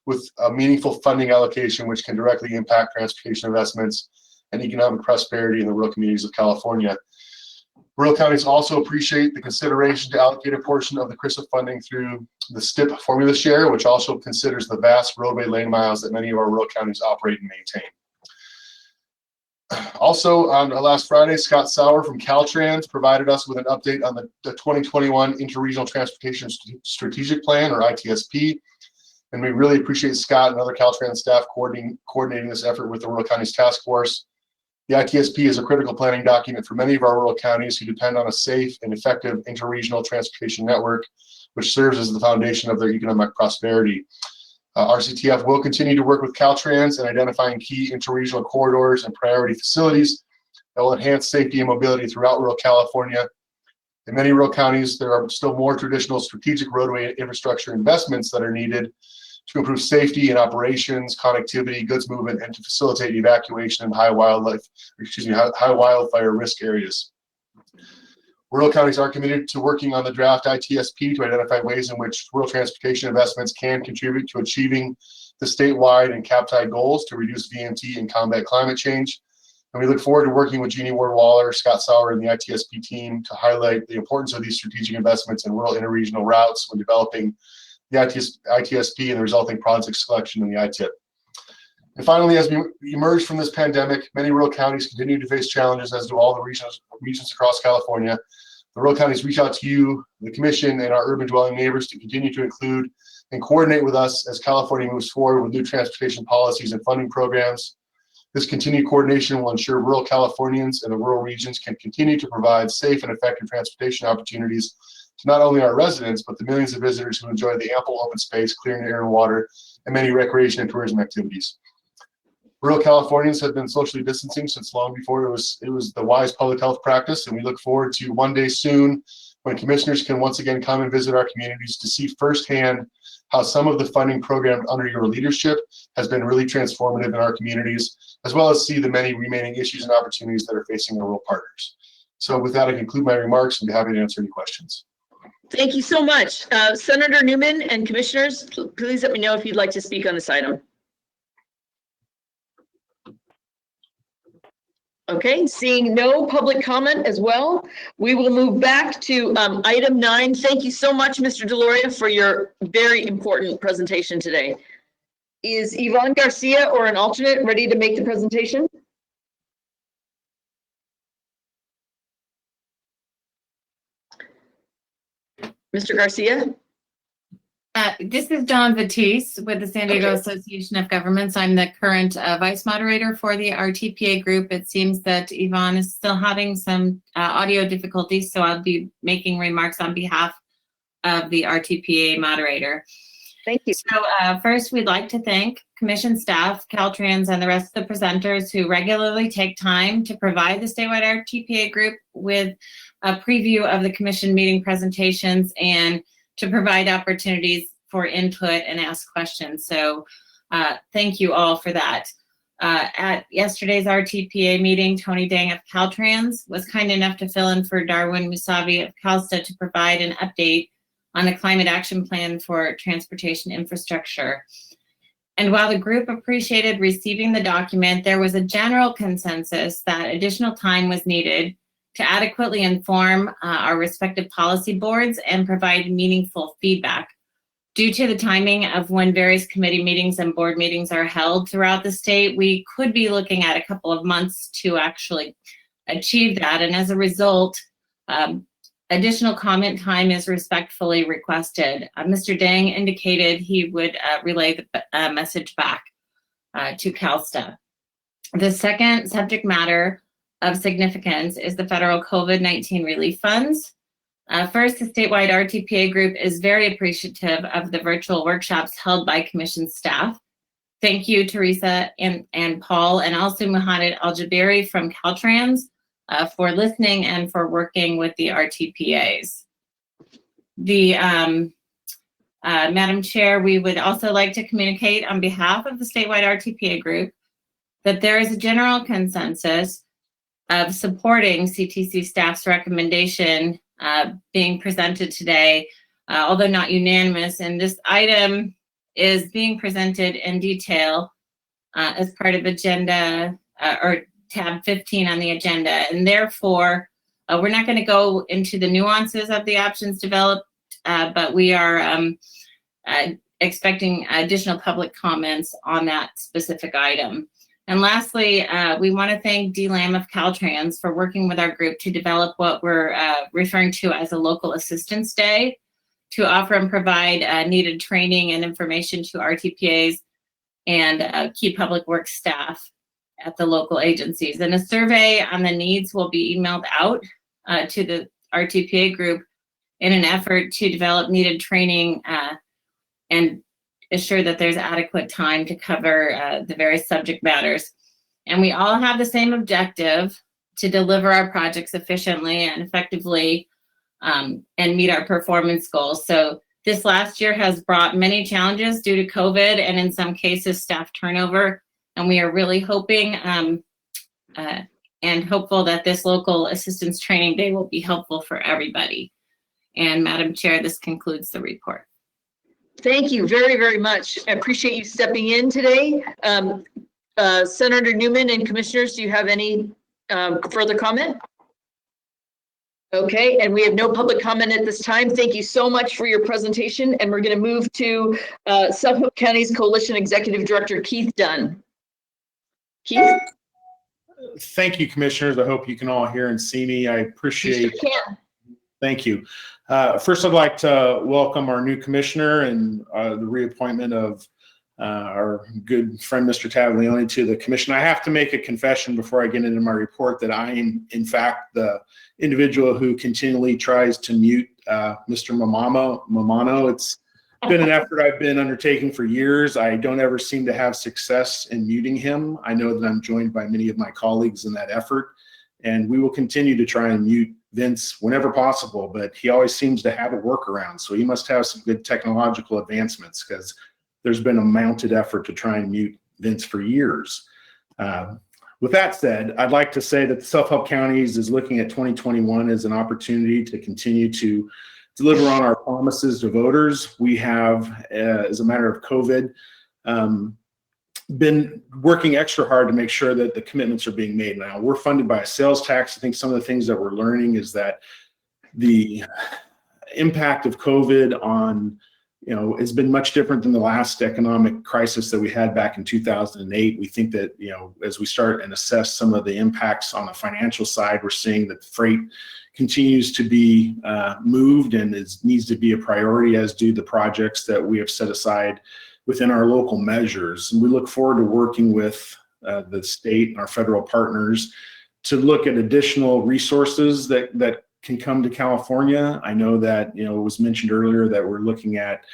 Q: with a meaningful funding allocation which can directly impact transportation investments and economic prosperity in the rural communities of California. Rural counties also appreciate the consideration to allocate a portion of the CRISA funding through the STIP formula share, which also considers the vast roadway lane miles that many of our rural counties operate and maintain. Also, on last Friday, Scott Sauer from Caltrans provided us with an update on the 2021 Interregional Transportation Strategic Plan, or ITSP. And we really appreciate Scott and other Caltrans staff coordinating this effort with the Rural Counties Task Force. The ITSP is a critical planning document for many of our rural counties who depend on a safe and effective interregional transportation network, which serves as the foundation of their economic prosperity. RCTF will continue to work with Caltrans in identifying key interregional corridors and priority facilities that will enhance safety and mobility throughout rural California. In many rural counties, there are still more traditional strategic roadway infrastructure investments that are needed to improve safety and operations, connectivity, goods movement, and to facilitate evacuation in high wildfire risk areas. Rural counties are committed to working on the draft ITSP to identify ways in which rural transportation investments can contribute to achieving the statewide and CAPTI goals to reduce VMT and combat climate change. And we look forward to working with Jeannie Ward-Waller, Scott Sauer, and the ITSP team to highlight the importance of these strategic investments in rural interregional routes when developing the ITSP and the resulting project selection in the ITIP. And finally, as we emerge from this pandemic, many rural counties continue to face challenges, as do all the regions across California. The rural counties reach out to you, the commission, and our urban dwelling neighbors to continue to include and coordinate with us as California moves forward with new transportation policies and funding programs. This continued coordination will ensure rural Californians and the rural regions can continue to provide safe and effective transportation opportunities to not only our residents, but the millions of visitors who enjoy the ample open space, clear air and water, and many recreation and tourism activities. Rural Californians have been socially distancing since long before it was the wise public health practice, and we look forward to one day soon when commissioners can once again come and visit our communities to see firsthand how some of the funding programmed under your leadership has been really transformative in our communities, as well as see the many remaining issues and opportunities that are facing our rural partners. So with that, I conclude my remarks and be happy to answer any questions.
A: Thank you so much. Senator Newman and commissioners, please let me know if you'd like to speak on this item. Okay, seeing no public comment as well, we will move back to item 9. Thank you so much, Mr. Deloria, for your very important presentation today. Is Yvonne Garcia or an alternate ready to make the presentation? Mr. Garcia?
R: This is Dawn Batiste with the San Diego Association of Governments. I'm the current vice moderator for the RTPA group. It seems that Yvonne is still having some audio difficulties, so I'll be making remarks on behalf of the RTPA moderator.
A: Thank you.
R: So first, we'd like to thank Commission staff, Caltrans, and the rest of the presenters who regularly take time to provide the statewide RTPA group with a preview of the Commission meeting presentations and to provide opportunities for input and ask questions. So thank you all for that. At yesterday's RTPA meeting, Tony Dang of Caltrans was kind enough to fill in for Darwin Musavi of CalSTA to provide an update on the climate action plan for transportation infrastructure. And while the group appreciated receiving the document, there was a general consensus that additional time was needed to adequately inform our respective policy boards and provide meaningful feedback. Due to the timing of when various committee meetings and board meetings are held throughout the state, we could be looking at a couple of months to actually achieve that. And as a result, additional comment time is respectfully requested. Mr. Dang indicated he would relay the message back to CalSTA. The second subject matter of significance is the federal COVID-19 relief funds. First, the statewide RTPA group is very appreciative of the virtual workshops held by Commission staff. Thank you, Teresa and Paul, and also Muhammad Al-Jabiri from Caltrans for listening and for working with the RTPAs. Madam Chair, we would also like to communicate on behalf of the statewide RTPA group that there is a general consensus of supporting CTC staff's recommendation being presented today, although not unanimous. And this item is being presented in detail as part of agenda or tab 15 on the agenda. And therefore, we're not going to go into the nuances of the options developed, but we are expecting additional public comments on that specific item. And lastly, we want to thank Dee Lamb of Caltrans for working with our group to develop what we're referring to as a local assistance day to offer and provide needed training and information to RTPAs and key public works staff at the local agencies. And a survey on the needs will be emailed out to the RTPA group in an effort to develop needed training and assure that there's adequate time to cover the various subject matters. And we all have the same objective to deliver our projects efficiently and effectively and meet our performance goals. So this last year has brought many challenges due to COVID and in some cases staff turnover. And we are really hoping and and hopeful that this local assistance training day will be helpful for everybody. And Madam Chair, this concludes the report.
A: Thank you very, very much. I appreciate you stepping in today. Senator Newman and commissioners, do you have any further comment? Okay, and we have no public comment at this time. Thank you so much for your presentation, and we're going to move to Suffolk County's Coalition Executive Director, Keith Dunn. Keith?
S: Thank you, commissioners. I hope you can all hear and see me. I appreciate.
A: You can.
S: Thank you. First, I'd like to welcome our new commissioner and the reappointment of our good friend, Mr. Taglione, to the commission. I have to make a confession before I get into my report that I am, in fact, the individual who continually tries to mute Mr. Mamano. It's been an effort I've been undertaking for years. I don't ever seem to have success in muting him. I know that I'm joined by many of my colleagues in that effort, and we will continue to try and mute Vince whenever possible, but he always seems to have a workaround. So he must have some good technological advancements, because there's been a mounted effort to try and mute Vince for years. With that said, I'd like to say that the Suffolk Counties is looking at 2021 as an opportunity to continue to deliver on our promises to voters. We have, as a matter of COVID, been working extra hard to make sure that the commitments are being made. Now, we're funded by a sales tax. I think some of the things that we're learning is that the impact of COVID on, has been much different than the last economic crisis that we had back in 2008. We think that, as we start and assess some of the impacts on the financial side, we're seeing that freight continues to be moved and needs to be a priority, as do the projects that we have set aside within our local measures. And we look forward to working with the state and our federal partners to look at additional resources that can come to California. I know that, it was mentioned earlier that we're looking at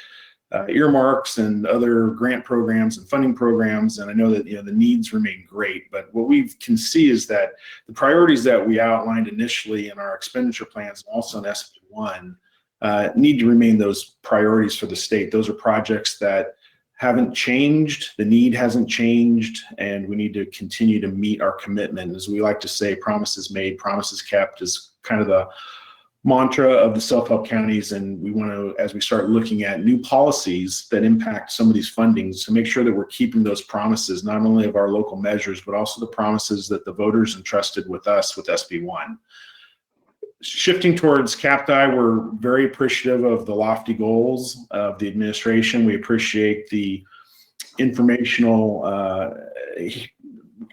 S: earmarks and other grant programs and funding programs. And I know that, the needs remain great, but what we can see is that the priorities that we outlined initially in our expenditure plans, also in SB1, need to remain those priorities for the state. Those are projects that haven't changed, the need hasn't changed, and we need to continue to meet our commitment. As we like to say, promises made, promises kept is kind of the mantra of the Suffolk Counties, and we want to, as we start looking at new policies that impact some of these fundings, to make sure that we're keeping those promises, not only of our local measures, but also the promises that the voters entrusted with us with SB1. Shifting towards CAPTI, we're very appreciative of the lofty goals of the administration. We appreciate the informational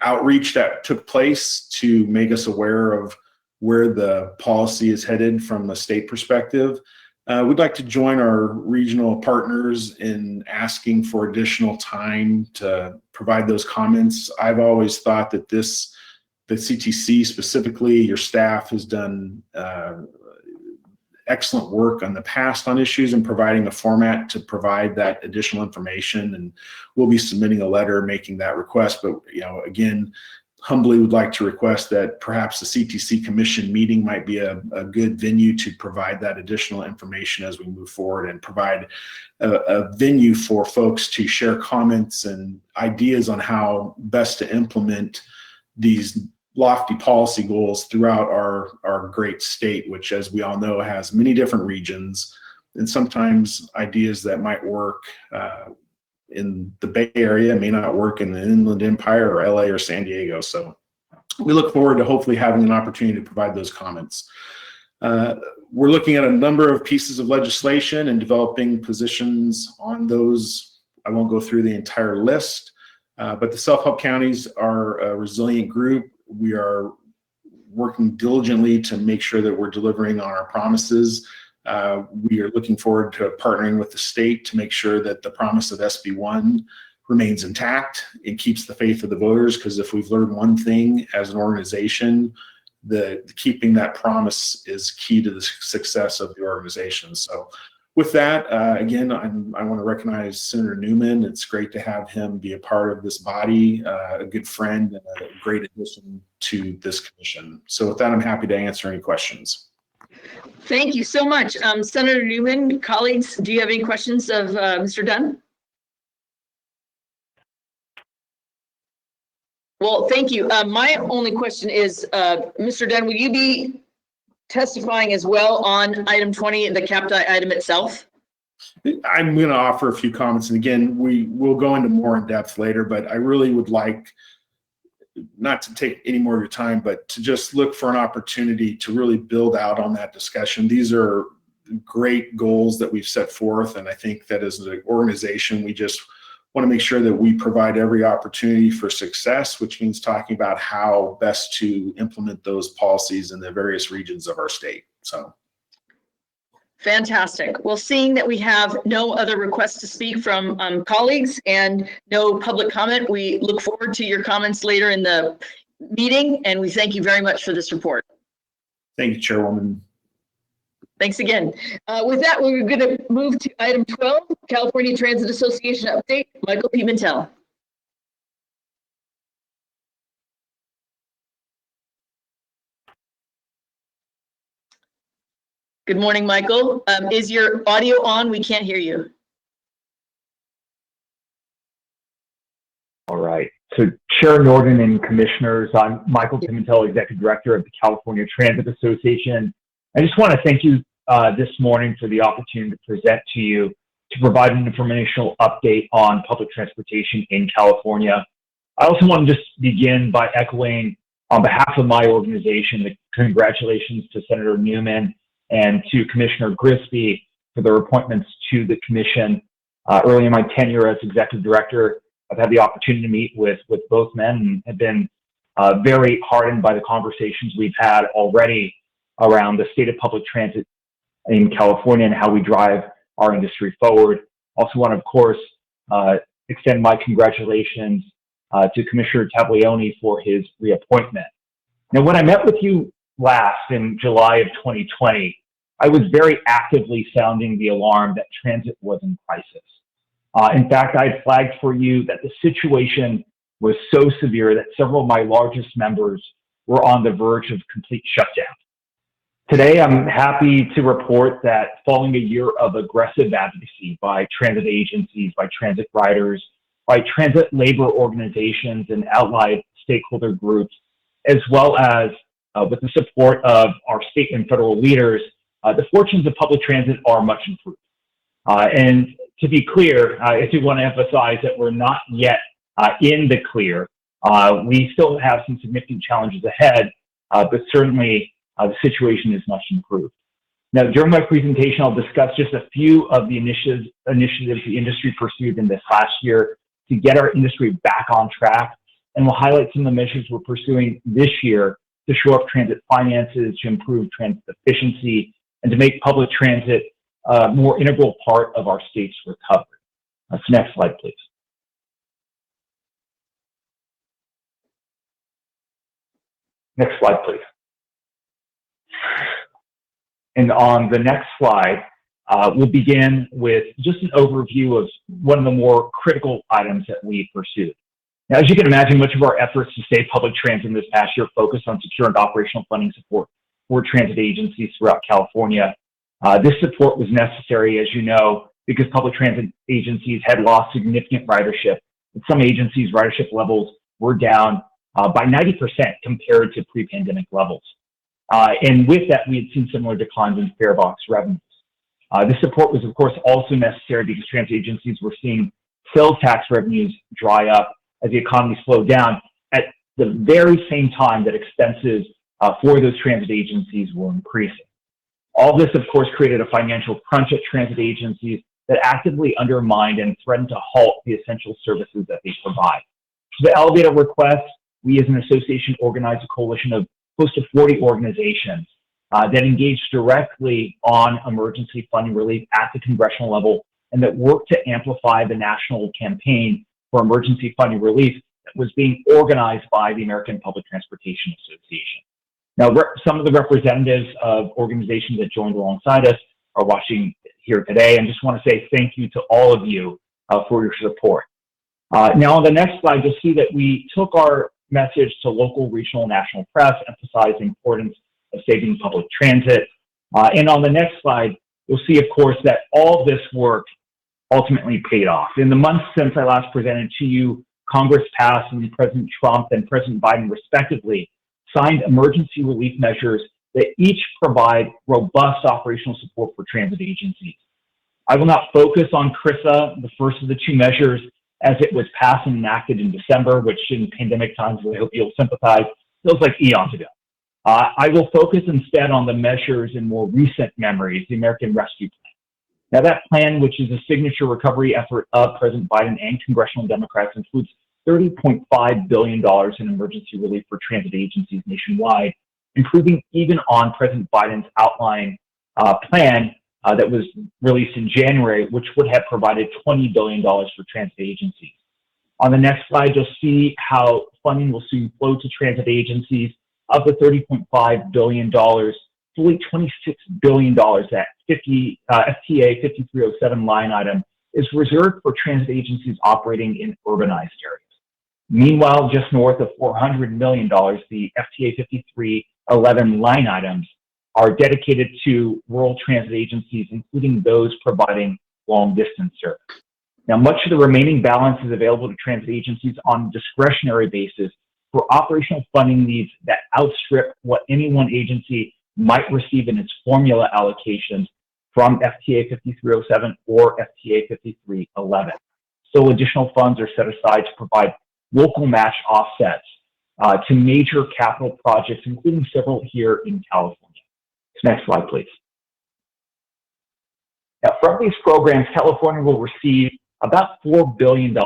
S: outreach that took place to make us aware of where the policy is headed from a state perspective. We'd like to join our regional partners in asking for additional time to provide those comments. I've always thought that the CTC specifically, your staff has done excellent work on the past on issues and providing a format to provide that additional information. And we'll be submitting a letter making that request. But, again, humbly would like to request that perhaps the CTC Commission meeting might be a good venue to provide that additional information as we move forward, and provide a venue for folks to share comments and ideas on how best to implement these lofty policy goals throughout our great state, which, as we all know, has many different regions, and sometimes ideas that might work in the Bay Area may not work in the Inland Empire or LA or San Diego. So we look forward to hopefully having an opportunity to provide those comments. We're looking at a number of pieces of legislation and developing positions on those. I won't go through the entire list, but the Suffolk Counties are a resilient group. We are working diligently to make sure that we're delivering on our promises. We are looking forward to partnering with the state to make sure that the promise of SB1 remains intact and keeps the faith of the voters, because if we've learned one thing as an organization, keeping that promise is key to the success of the organization. So with that, again, I want to recognize Senator Newman. It's great to have him be a part of this body, a good friend and a great addition to this commission. So with that, I'm happy to answer any questions.
A: Thank you so much. Senator Newman, colleagues, do you have any questions of Mr. Dunn? Well, thank you. My only question is, Mr. Dunn, will you be testifying as well on item 20, the CAPTI item itself?
S: I'm going to offer a few comments, and again, we will go into more in depth later, but I really would like not to take any more of your time, but to just look for an opportunity to really build out on that discussion. These are great goals that we've set forth, and I think that as an organization, we just want to make sure that we provide every opportunity for success, which means talking about how best to implement those policies in the various regions of our state. So.
A: Fantastic. Well, seeing that we have no other requests to speak from colleagues and no public comment, we look forward to your comments later in the meeting, and we thank you very much for this report.
S: Thank you, Chairwoman.
A: Thanks again. With that, we're going to move to item 12, California Transit Association update. Michael Pimentel. Good morning, Michael. Is your audio on? We can't hear you.
T: All right. So Chair Norton and Commissioners, I'm Michael Pimentel, Executive Director of the California Transit Association. I just want to thank you this morning for the opportunity to present to you to provide an informational update on public transportation in California. I also want to just begin by echoing on behalf of my organization, the congratulations to Senator Newman and to Commissioner Grisby for their appointments to the commission. Early in my tenure as Executive Director, I've had the opportunity to meet with both men and have been very heartened by the conversations we've had already around the state of public transit in California and how we drive our industry forward. Also want to, of course, extend my congratulations to Commissioner Taglioni for his reappointment. Now, when I met with you last in July of 2020, I was very actively sounding the alarm that transit was in crisis. In fact, I had flagged for you that the situation was so severe that several of my largest members were on the verge of complete shutdown. Today, I'm happy to report that following a year of aggressive advocacy by transit agencies, by transit riders, by transit labor organizations and allied stakeholder groups, as well as with the support of our state and federal leaders, the fortunes of public transit are much improved. And to be clear, I do want to emphasize that we're not yet in the clear. We still have some significant challenges ahead, but certainly the situation is much improved. Now, during my presentation, I'll discuss just a few of the initiatives the industry pursued in this last year to get our industry back on track, and we'll highlight some of the measures we're pursuing this year to shore up transit finances, to improve transit efficiency, and to make public transit a more integral part of our state's recovery. So next slide, please. Next slide, please. And on the next slide, we'll begin with just an overview of one of the more critical items that we pursued. Now, as you can imagine, much of our efforts to save public transit this past year focused on securing operational funding support for transit agencies throughout California. This support was necessary, as you know, because public transit agencies had lost significant ridership. And some agencies' ridership levels were down by 90% compared to pre-pandemic levels. And with that, we had seen similar declines in fare box revenues. This support was, of course, also necessary because transit agencies were seeing sales tax revenues dry up as the economy slowed down at the very same time that expenses for those transit agencies were increasing. All this, of course, created a financial crunch at transit agencies that actively undermined and threatened to halt the essential services that they provide. To elevate a request, we as an association organized a coalition of close to 40 organizations that engaged directly on emergency funding relief at the congressional level and that worked to amplify the national campaign for emergency funding relief that was being organized by the American Public Transportation Association. Now, some of the representatives of organizations that joined alongside us are watching here today, and just want to say thank you to all of you for your support. Now, on the next slide, you'll see that we took our message to local, regional, and national press, emphasized the importance of saving public transit. And on the next slide, you'll see, of course, that all this work ultimately paid off. In the months since I last presented to you, Congress passed and President Trump and President Biden respectively signed emergency relief measures that each provide robust operational support for transit agencies. I will not focus on CRISA, the first of the two measures, as it was passed and enacted in December, which in pandemic times, I hope you'll sympathize, feels like eons ago. I will focus instead on the measures in more recent memories, the American Rescue Plan. Now that plan, which is a signature recovery effort of President Biden and congressional Democrats, includes $30.5 billion in emergency relief for transit agencies nationwide, improving even on President Biden's outline plan that was released in January, which would have provided $20 billion for transit agencies. On the next slide, you'll see how funding will soon flow to transit agencies. Of the $30.5 billion, fully $26 billion, that FTA 5307 line item, is reserved for transit agencies operating in urbanized areas. Meanwhile, just north of $400 million, the FTA 5311 line items are dedicated to rural transit agencies, including those providing long-distance service. Now, much of the remaining balance is available to transit agencies on a discretionary basis for operational funding needs that outstrip what any one agency might receive in its formula allocations from FTA 5307 or FTA 5311. So additional funds are set aside to provide local match offsets to major capital projects, including several here in California. Next slide, please. Now, from these programs, California will receive about $4 billion,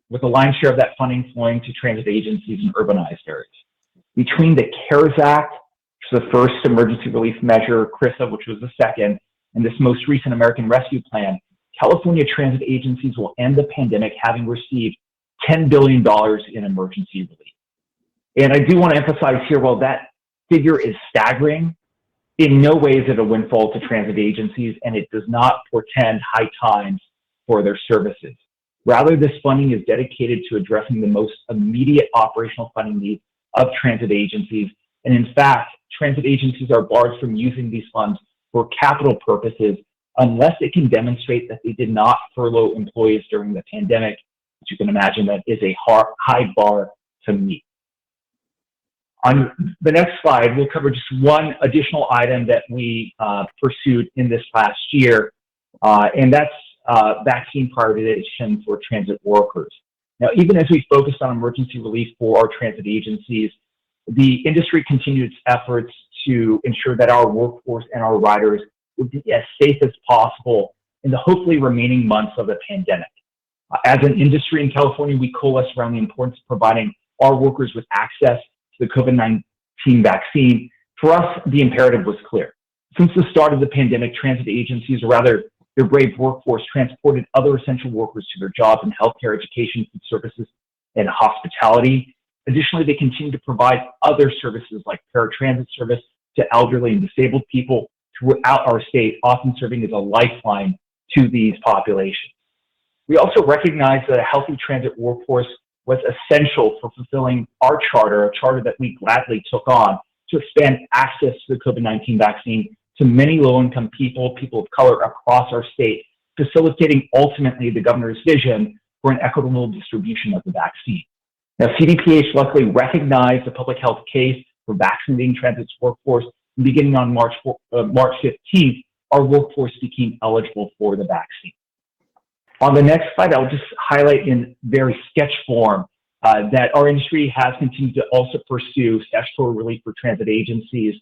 T: with the lion's share of that funding flowing to transit agencies in urbanized areas. Between the CARES Act, which is the first emergency relief measure, CRISA, which was the second, and this most recent American Rescue Plan, California transit agencies will end the pandemic having received $10 billion in emergency relief. And I do want to emphasize here, while that figure is staggering, in no way is it a windfall to transit agencies, and it does not portend high times for their services. Rather, this funding is dedicated to addressing the most immediate operational funding needs of transit agencies. And in fact, transit agencies are barred from using these funds for capital purposes unless it can demonstrate that they did not furlough employees during the pandemic, which you can imagine that is a high bar to meet. On the next slide, we'll cover just one additional item that we pursued in this last year, and that's vaccine prioritization for transit workers. Now, even as we focused on emergency relief for our transit agencies, the industry continued its efforts to ensure that our workforce and our riders would be as safe as possible in the hopefully remaining months of the pandemic. As an industry in California, we coalesce around the importance of providing our workers with access to the COVID-19 vaccine. For us, the imperative was clear. Since the start of the pandemic, transit agencies, or rather their brave workforce, transported other essential workers to their jobs in healthcare, education, food services, and hospitality. Additionally, they continue to provide other services like paratransit service to elderly and disabled people throughout our state, often serving as a lifeline to these populations. We also recognize that a healthy transit workforce was essential for fulfilling our charter, a charter that we gladly took on to expand access to the COVID-19 vaccine to many low-income people, people of color across our state, facilitating ultimately the governor's vision for an equitable distribution of the vaccine. Now, CDPH luckily recognized the public health case for vaccinating transit's workforce, and beginning on March 15th, our workforce became eligible for the vaccine. On the next slide, I'll just highlight in very sketch form that our industry has continued to also pursue statutory relief for transit agencies.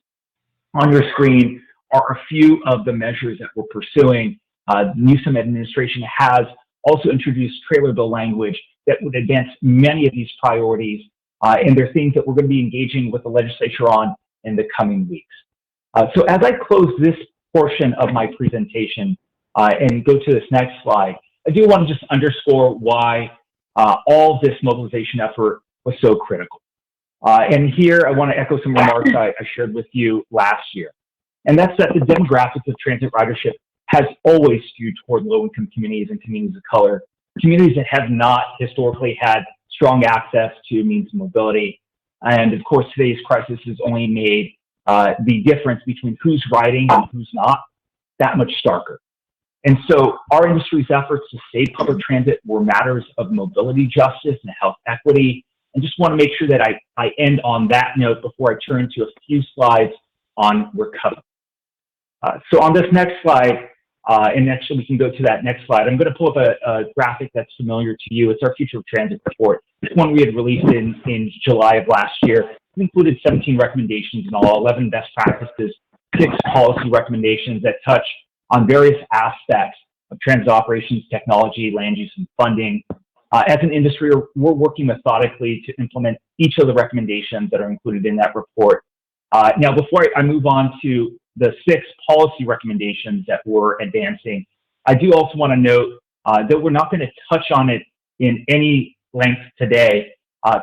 T: On your screen are a few of the measures that we're pursuing. The Newsom administration has also introduced trailer bill language that would advance many of these priorities, and they're things that we're going to be engaging with the legislature on in the coming weeks. So as I close this portion of my presentation and go to this next slide, I do want to just underscore why all this mobilization effort was so critical. And here I want to echo some remarks I shared with you last year. And that's that the demographics of transit ridership has always skewed toward low-income communities and communities of color, communities that have not historically had strong access to means of mobility. And of course, today's crisis has only made the difference between who's riding and who's not that much starker. And so our industry's efforts to save public transit were matters of mobility justice and health equity. And just want to make sure that I end on that note before I turn to a few slides on recovery. So on this next slide, and actually we can go to that next slide, I'm going to pull up a graphic that's familiar to you. It's our Future of Transit report. This one we had released in July of last year. It included 17 recommendations in all, 11 best practices, 6 policy recommendations that touch on various aspects of transit operations, technology, land use, and funding. As an industry, we're working methodically to implement each of the recommendations that are included in that report. Now, before I move on to the 6 policy recommendations that we're advancing, I do also want to note that we're not going to touch on it in any length today.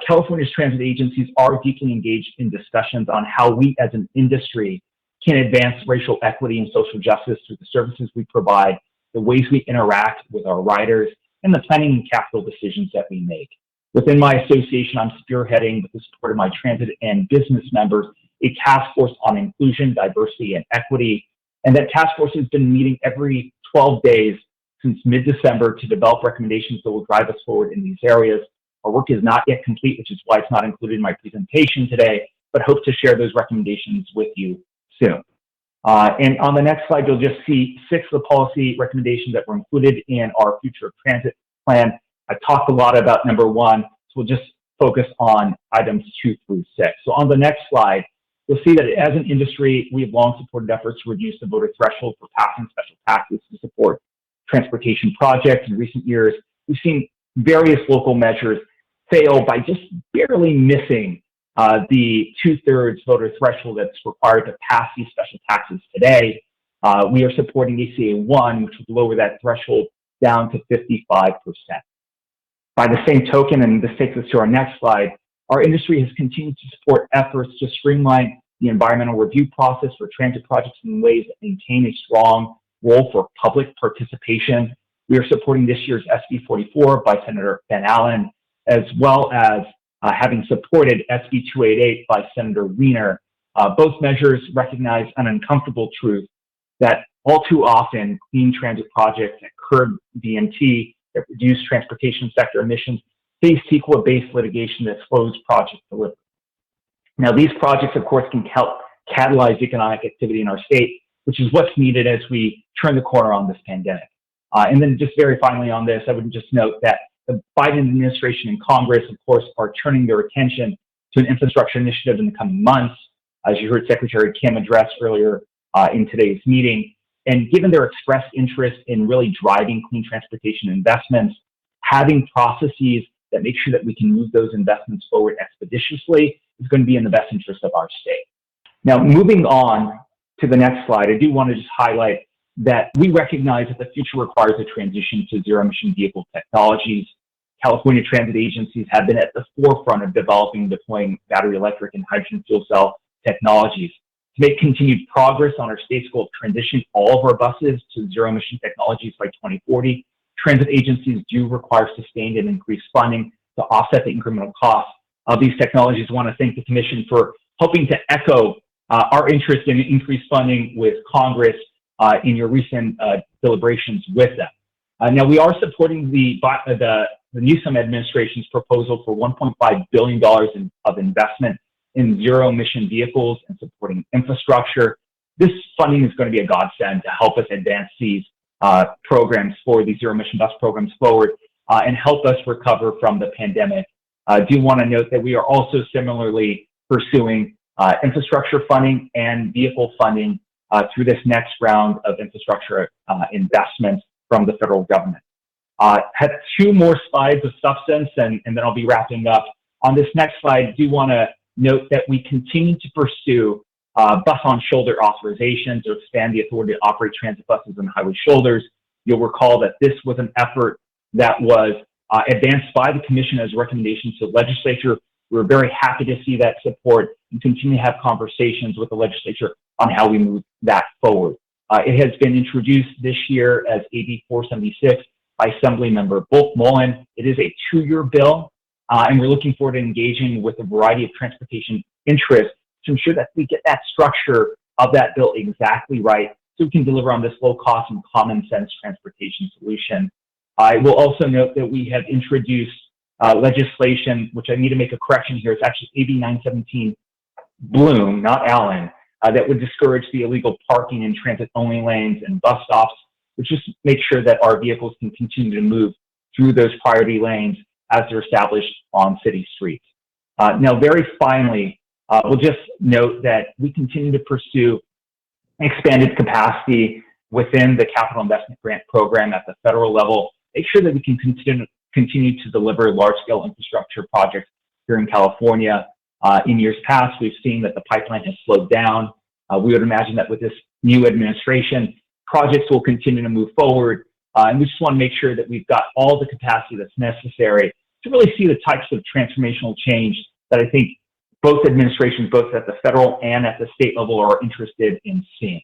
T: California's transit agencies are deeply engaged in discussions on how we as an industry can advance racial equity and social justice through the services we provide, the ways we interact with our riders, and the planning and capital decisions that we make. Within my association, I'm spearheading, with the support of my transit and business members, a task force on inclusion, diversity, and equity. And that task force has been meeting every 12 days since mid-December to develop recommendations that will drive us forward in these areas. Our work is not yet complete, which is why it's not included in my presentation today, but hope to share those recommendations with you soon. And on the next slide, you'll just see 6 of the policy recommendations that were included in our Future of Transit plan. I talked a lot about number 1, so we'll just focus on items 2 through 6. So on the next slide, you'll see that as an industry, we have long supported efforts to reduce the voter threshold for passing special taxes to support transportation projects. In recent years, we've seen various local measures fail by just barely missing the 2/3 voter threshold that's required to pass these special taxes today. We are supporting ACA 1, which would lower that threshold down to 55%. By the same token, and this takes us to our next slide, our industry has continued to support efforts to streamline the environmental review process for transit projects in ways that maintain a strong role for public participation. We are supporting this year's SB 44 by Senator Van Allen, as well as having supported SB 288 by Senator Wiener. Both measures recognize an uncomfortable truth that all too often clean transit projects that curb VMT, that reduce transportation sector emissions, face CEQA-based litigation that slows project delivery. Now, these projects, of course, can help catalyze economic activity in our state, which is what's needed as we turn the corner on this pandemic. And then just very finally on this, I would just note that the Biden administration and Congress, of course, are turning their attention to an infrastructure initiative in the coming months, as you heard Secretary Kim address earlier in today's meeting. And given their expressed interest in really driving clean transportation investments, having processes that make sure that we can move those investments forward expeditiously is going to be in the best interest of our state. Now, moving on to the next slide, I do want to just highlight that we recognize that the future requires a transition to zero-emission vehicle technologies. California transit agencies have been at the forefront of developing and deploying battery electric and hydrogen fuel cell technologies. To make continued progress on our state's goal of transitioning all of our buses to zero-emission technologies by 2040, transit agencies do require sustained and increased funding to offset the incremental costs of these technologies. I want to thank the Commission for helping to echo our interest in increased funding with Congress in your recent deliberations with them. Now, we are supporting the Newsom administration's proposal for $1.5 billion of investment in zero-emission vehicles and supporting infrastructure. This funding is going to be a godsend to help us advance these programs for these zero-emission bus programs forward and help us recover from the pandemic. I do want to note that we are also similarly pursuing infrastructure funding and vehicle funding through this next round of infrastructure investments from the federal government. Have 2 more slides of substance, and then I'll be wrapping up. On this next slide, I do want to note that we continue to pursue bus-on-shoulder authorization to expand the authority to operate transit buses on highway shoulders. You'll recall that this was an effort that was advanced by the Commission as a recommendation to the legislature. We're very happy to see that support and continue to have conversations with the legislature on how we move that forward. It has been introduced this year as AB 476 by Assemblymember Bulk Mullen. It is a 2-year bill, and we're looking forward to engaging with a variety of transportation interests to ensure that we get that structure of that bill exactly right so we can deliver on this low cost and common sense transportation solution. I will also note that we have introduced legislation, which I need to make a correction here. It's actually AB 917 Bloom, not Allen, that would discourage the illegal parking in transit-only lanes and bus stops, which just make sure that our vehicles can continue to move through those priority lanes as they're established on city streets. Now, very finally, we'll just note that we continue to pursue expanded capacity within the capital investment grant program at the federal level, make sure that we can continue to deliver large-scale infrastructure projects here in California. In years past, we've seen that the pipeline has slowed down. We would imagine that with this new administration, projects will continue to move forward. And we just want to make sure that we've got all the capacity that's necessary to really see the types of transformational change that I think both administrations, both at the federal and at the state level, are interested in seeing.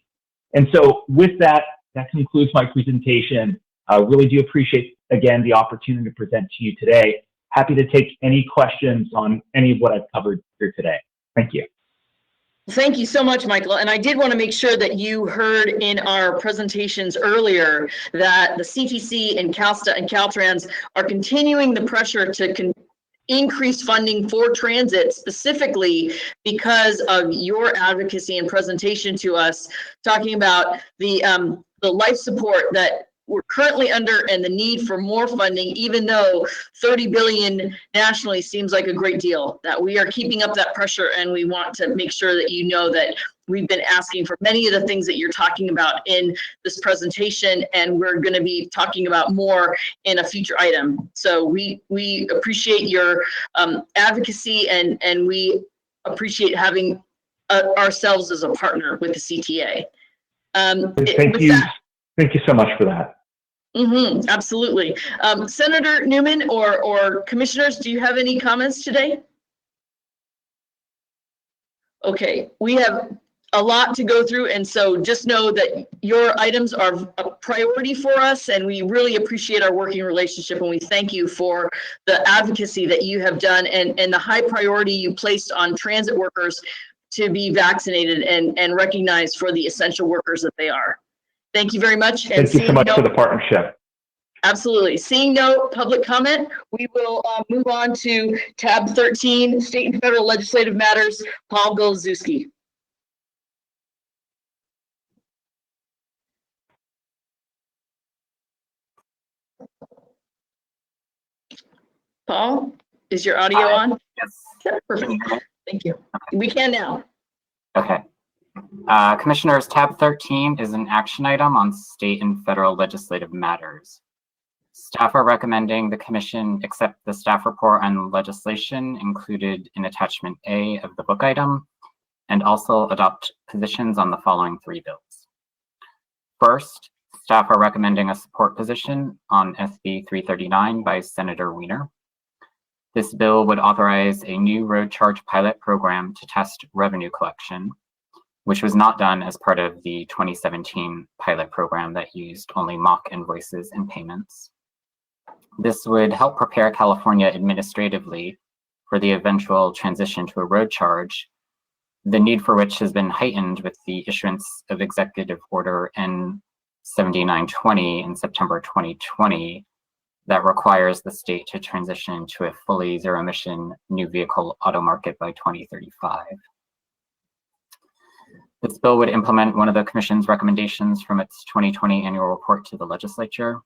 T: And so with that, that concludes my presentation. I really do appreciate, again, the opportunity to present to you today. Happy to take any questions on any of what I've covered here today. Thank you.
A: Thank you so much, Michael. And I did want to make sure that you heard in our presentations earlier that the CTC and CalSTA and Caltrans are continuing the pressure to increase funding for transit, specifically because of your advocacy and presentation to us, talking about the life support that we're currently under and the need for more funding, even though 30 billion nationally seems like a great deal. That we are keeping up that pressure, and we want to make sure that you know that we've been asking for many of the things that you're talking about in this presentation, and we're going to be talking about more in a future item. So we appreciate your advocacy, and we appreciate having ourselves as a partner with the CTA.
T: Thank you. Thank you so much for that.
A: Absolutely. Senator Newman or commissioners, do you have any comments today? Okay, we have a lot to go through, and so just know that your items are a priority for us, and we really appreciate our working relationship, and we thank you for the advocacy that you have done and the high priority you placed on transit workers to be vaccinated and recognized for the essential workers that they are. Thank you very much. And
T: thank you so much for the partnership.
A: Absolutely. Seeing no public comment, we will move on to tab 13, state and federal legislative matters. Paul Golzewski. Paul, is your audio on?
U: Yes.
A: Okay, perfect. Thank you. We can now.
U: Okay. Commissioners, tab 13 is an action item on state and federal legislative matters. Staff are recommending the commission accept the staff report on legislation included in attachment A of the book item, and also adopt positions on the following 3 bills. First, staff are recommending a support position on SB 339 by Senator Wiener. This bill would authorize a new road charge pilot program to test revenue collection, which was not done as part of the 2017 pilot program that used only mock invoices and payments. This would help prepare California administratively for the eventual transition to a road charge, the need for which has been heightened with the issuance of Executive Order N7920 in September 2020 that requires the state to transition to a fully zero-emission new vehicle auto market by 2035. This bill would implement one of the Commission's recommendations from its 2020 annual report to the legislature.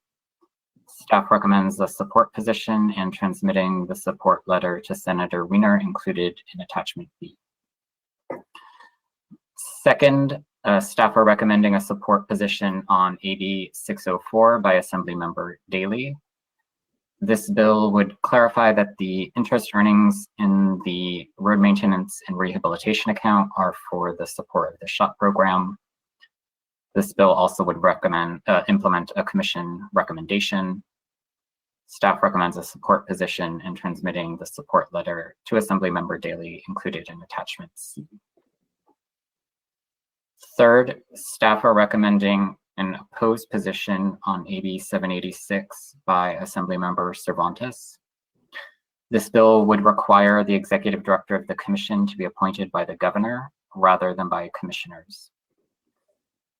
U: Staff recommends the support position and transmitting the support letter to Senator Wiener included in attachment B. Second, staff are recommending a support position on AB 604 by Assemblymember Daley. This bill would clarify that the interest earnings in the road maintenance and rehabilitation account are for the support of the SHOT program. This bill also would implement a commission recommendation. Staff recommends a support position and transmitting the support letter to Assemblymember Daley included in attachment C. Third, staff are recommending an opposed position on AB 786 by Assemblymember Cervantes. This bill would require the executive director of the commission to be appointed by the governor rather than by commissioners.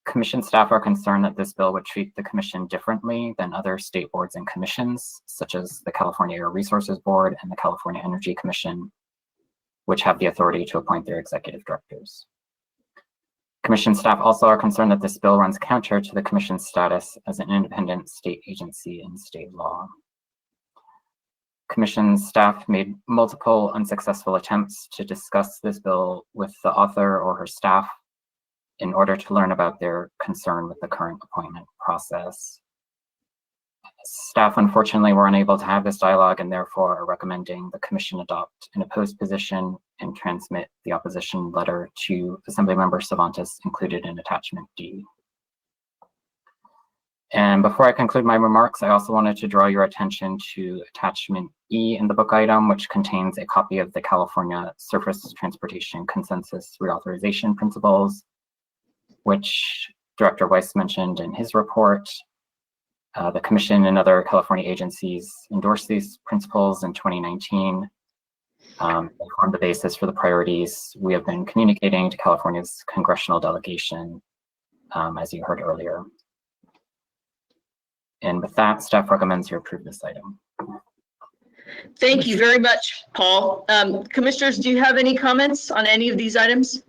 U: Commission staff are concerned that this bill would treat the commission differently than other state boards and commissions, such as the California Air Resources Board and the California Energy Commission, which have the authority to appoint their executive directors. Commission staff also are concerned that this bill runs counter to the commission's status as an independent state agency in state law. Commission staff made multiple unsuccessful attempts to discuss this bill with the author or her staff in order to learn about their concern with the current appointment process. Staff unfortunately were unable to have this dialogue and therefore are recommending the commission adopt an opposed position and transmit the opposition letter to Assemblymember Cervantes included in attachment D. And before I conclude my remarks, I also wanted to draw your attention to attachment E in the book item, which contains a copy of the California Surface Transportation Consensus Reauthorization Principles, which Director Weiss mentioned in his report. The Commission and other California agencies endorsed these principles in 2019. They form the basis for the priorities we have been communicating to California's congressional delegation, as you heard earlier. And with that, staff recommends you approve this item.
A: Thank you very much, Paul. Commissioners, do you have any comments on any of these items?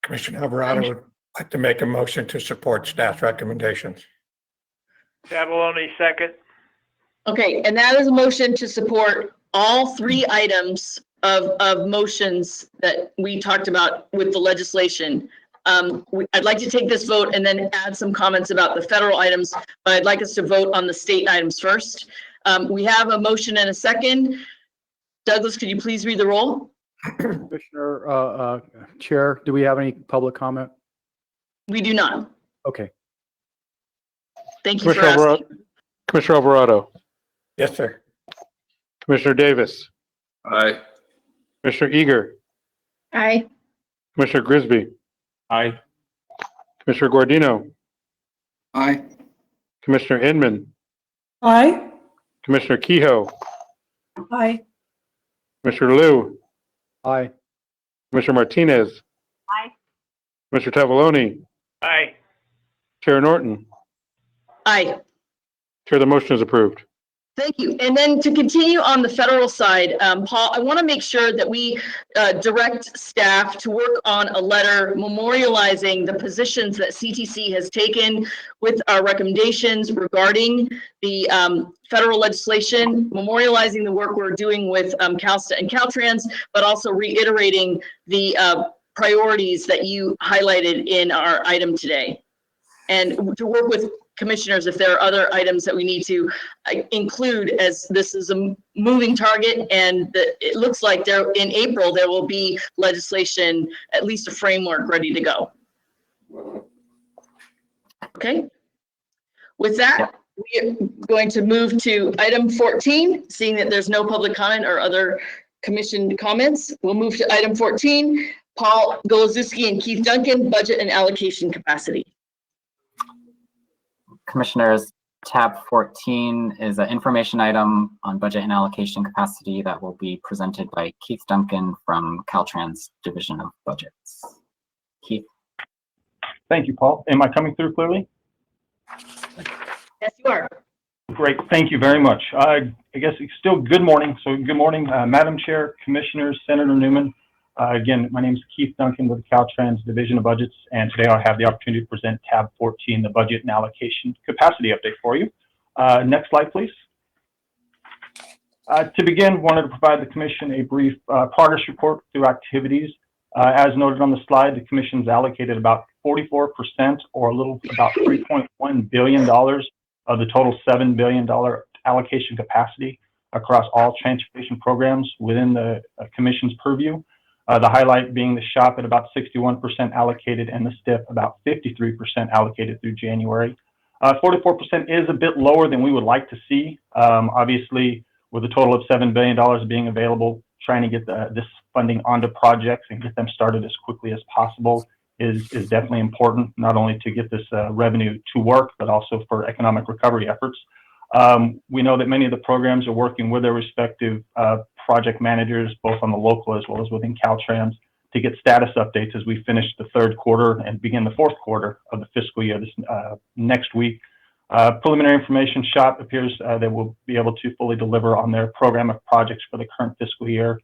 G: Commissioner Alvarado would like to make a motion to support staff's recommendations.
I: Tabellone, second.
A: Okay, and that is a motion to support all three items of motions that we talked about with the legislation. I'd like to take this vote and then add some comments about the federal items, but I'd like us to vote on the state items first. We have a motion and a second. Douglas, could you please read the roll?
C: Commissioner, Chair, do we have any public comment?
A: We do not.
C: Okay.
A: Thank you for asking.
B: Commissioner Alvarado.
G: Yes, sir.
B: Commissioner Davis.
N: Aye.
B: Commissioner Eager.
A: Aye.
B: Commissioner Grisby.
H: Aye.
B: Commissioner Guardino.
O: Aye.
B: Commissioner Inman.
F: Aye.
B: Commissioner Kehoe.
F: Aye.
B: Commissioner Liu.
C: Aye.
B: Commissioner Martinez.
R: Aye.
B: Commissioner Tabellone.
I: Aye.
B: Chair Norton.
A: Aye.
B: Chair, the motion is approved.
A: Thank you. And then to continue on the federal side, Paul, I want to make sure that we direct staff to work on a letter memorializing the positions that CTC has taken with our recommendations regarding the federal legislation, memorializing the work we're doing with CalSTA and Caltrans, but also reiterating the priorities that you highlighted in our item today. And to work with commissioners if there are other items that we need to include, as this is a moving target, and it looks like there in April there will be legislation, at least a framework, ready to go. Okay. With that, we are going to move to item 14. Seeing that there's no public comment or other commission comments, we'll move to item 14. Paul Golozewski and Keith Duncan, budget and allocation capacity.
U: Commissioners, tab 14 is an information item on budget and allocation capacity that will be presented by Keith Duncan from Caltrans Division of Budgets. Keith.
D: Thank you, Paul. Am I coming through clearly?
A: Yes, you are.
D: Great. Thank you very much. I guess it's still good morning. So good morning, Madam Chair, Commissioners, Senator Newman. Again, my name is Keith Duncan with the Caltrans Division of Budgets, and today I'll have the opportunity to present tab 14, the budget and allocation capacity update for you. Next slide, please. To begin, wanted to provide the Commission a brief progress report through activities. As noted on the slide, the Commission's allocated about 44%, or a little about $3.1 billion of the total $7 billion allocation capacity across all transportation programs within the Commission's purview. The highlight being the SHOP at about 61% allocated and the STIP about 53% allocated through January. 44% is a bit lower than we would like to see. Obviously, with a total of $7 billion being available, trying to get this funding onto projects and get them started as quickly as possible is definitely important, not only to get this revenue to work, but also for economic recovery efforts. We know that many of the programs are working with their respective project managers, both on the local as well as within Caltrans, to get status updates as we finish the third quarter and begin the fourth quarter of the fiscal year this next week. Preliminary information shop appears they will be able to fully deliver on their program of projects for the current fiscal year.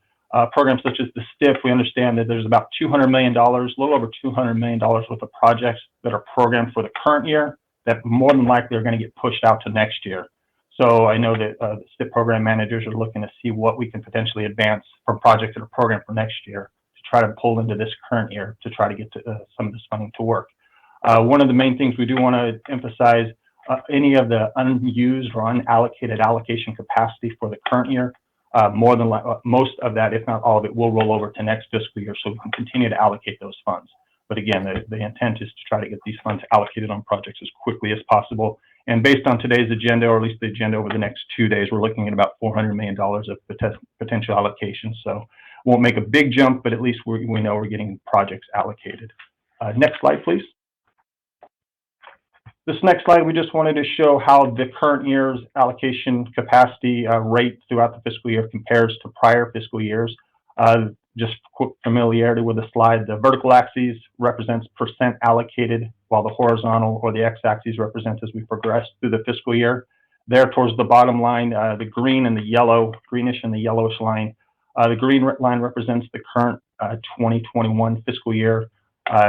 D: Programs such as the STIF, we understand that there's about $200 million, a little over $200 million worth of projects that are programmed for the current year that more than likely are going to get pushed out to next year. So I know that the STIP program managers are looking to see what we can potentially advance from projects that are programmed for next year to try to pull into this current year to try to get to, some of this funding to work. One of the main things we do want to emphasize, any of the unused or unallocated allocation capacity for the current year, more than most of that, if not all of it, will roll over to next fiscal year, so we can continue to allocate those funds. But again, the intent is to try to get these funds allocated on projects as quickly as possible. And based on today's agenda, or at least the agenda over the next 2 days, we're looking at about $400 million of potential allocations. So won't make a big jump, but at least we know we're getting projects allocated. Next slide, please. This next slide, we just wanted to show how the current year's allocation capacity rate throughout the fiscal year compares to prior fiscal years. Just quick familiarity with the slide, the vertical axis represents percent allocated, while the horizontal or the x-axis represents as we progress through the fiscal year. There towards the bottom line, the green and the yellow, greenish and the yellowish line, the green line represents the current 2021 fiscal year.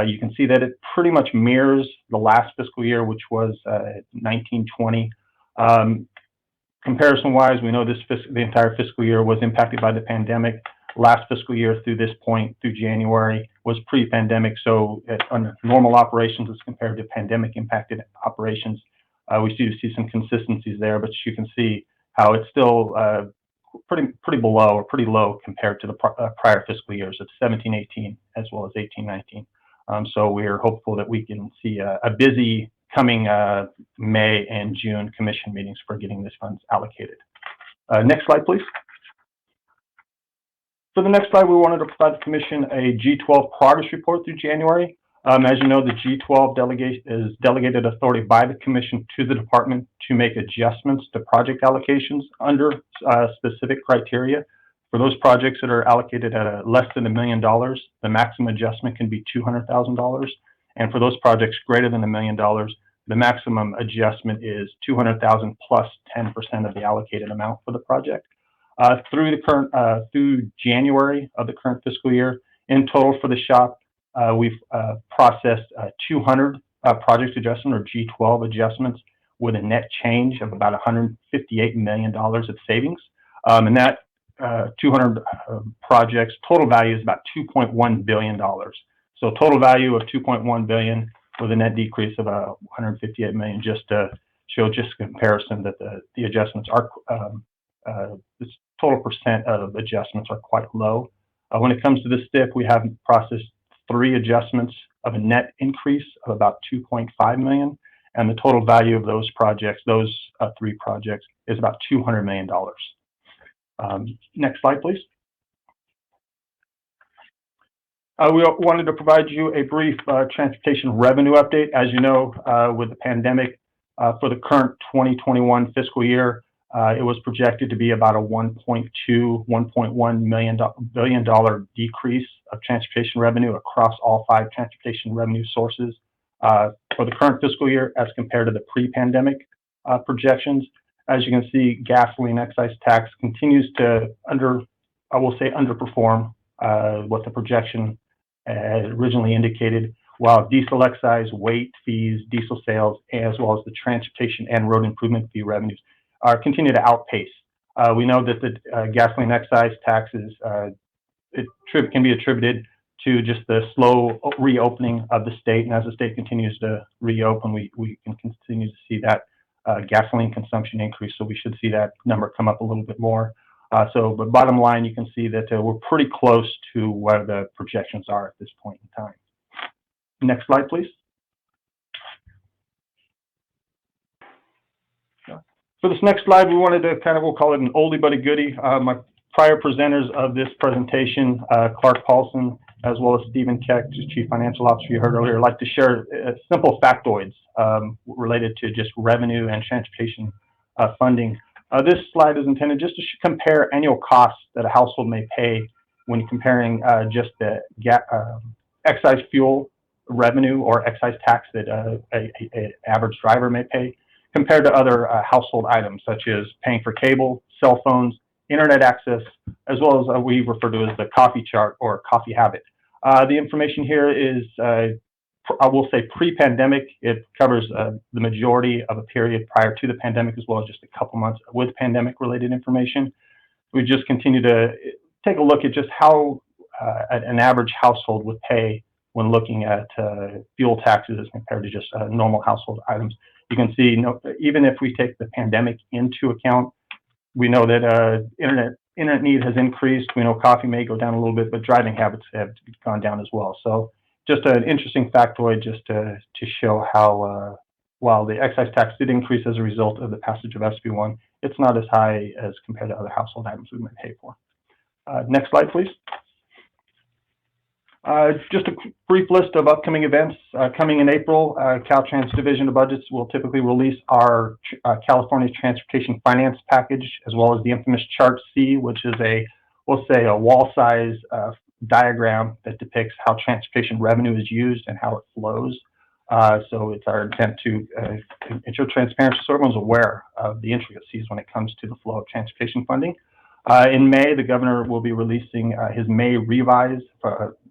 D: You can see that it pretty much mirrors the last fiscal year, which was 1920. Comparison-wise, we know the entire fiscal year was impacted by the pandemic. Last fiscal year through this point, through January, was pre-pandemic. So on normal operations as compared to pandemic-impacted operations, we see some consistencies there, but you can see how it's still pretty below or pretty low compared to the prior fiscal years of 17-18 as well as 18-19. So we're hopeful that we can see a busy coming May and June commission meetings for getting these funds allocated. Next slide, please. For the next slide, we wanted to provide the Commission a G12 progress report through January. As you know, the G12 is delegated authority by the Commission to the Department to make adjustments to project allocations under specific criteria. For those projects that are allocated at less than $1 million, the maximum adjustment can be $200,000. And for those projects greater than $1 million, the maximum adjustment is $200,000 plus 10% of the allocated amount for the project. Through January of the current fiscal year, in total for the shop, we've processed 200 project adjustment or G12 adjustments with a net change of about $158 million of savings. And that 200 projects, total value is about $2.1 billion. So total value of $2.1 billion with a net decrease of $158 million, just to show just comparison that the adjustments are, this total percent of adjustments are quite low. When it comes to the STIP, we have processed 3 adjustments of a net increase of about $2.5 million, and the total value of those projects, those 3 projects, is about $200 million. Next slide, please. We wanted to provide you a brief transportation revenue update. As you know, with the pandemic, for the current 2021 fiscal year, it was projected to be about a $1.1 billion decrease of transportation revenue across all 5 transportation revenue sources for the current fiscal year as compared to the pre-pandemic projections. As you can see, gasoline excise tax continues to underperform what the projection originally indicated, while diesel excise, weight fees, diesel sales, as well as the transportation and road improvement fee revenues continue to outpace. We know that the gasoline excise taxes can be attributed to just the slow reopening of the state, and as the state continues to reopen, we can continue to see that gasoline consumption increase, so we should see that number come up a little bit more. But bottom line, you can see that we're pretty close to where the projections are at this point in time. Next slide, please. For this next slide, we wanted to we'll call it an oldie but a goodie. My prior presenters of this presentation, Clark Paulson, as well as Stephen Keck, Chief Financial Officer you heard earlier, like to share simple factoids related to just revenue and transportation funding. This slide is intended just to compare annual costs that a household may pay when comparing just the excise fuel revenue or excise tax that an average driver may pay compared to other household items such as paying for cable, cell phones, internet access, as well as we refer to as the coffee chart or coffee habit. The information here is, I will say pre-pandemic. It covers the majority of a period prior to the pandemic, as well as just a couple months with pandemic-related information. We just continue to take a look at just how an average household would pay when looking at fuel taxes as compared to just normal household items. You can see, even if we take the pandemic into account, we know that internet need has increased. We know coffee may go down a little bit, but driving habits have gone down as well. So just an interesting factoid just to show how, while the excise tax did increase as a result of the passage of SB1, it's not as high as compared to other household items we might pay for. Next slide, please. Just a brief list of upcoming events coming in April. Caltrans Division of Budgets will typically release our California Transportation Finance Package, as well as the infamous Chart C, which is we'll say a wall-size diagram that depicts how transportation revenue is used and how it flows. So it's our intent to ensure transparency so everyone's aware of the intricacies when it comes to the flow of transportation funding. In May, the governor will be releasing his May revise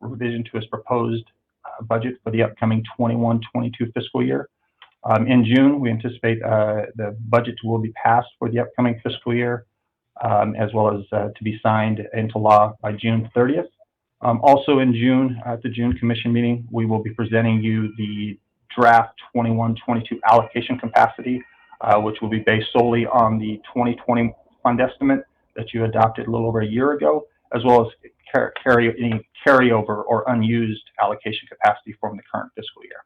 D: revision to his proposed budget for the upcoming 21-22 fiscal year. In June, we anticipate the budget will be passed for the upcoming fiscal year, as well as to be signed into law by June 30th. Also in June, at the June Commission meeting, we will be presenting you the draft 21-22 allocation capacity, which will be based solely on the 2020 fund estimate that you adopted a little over a year ago, as well as any carryover or unused allocation capacity from the current fiscal year.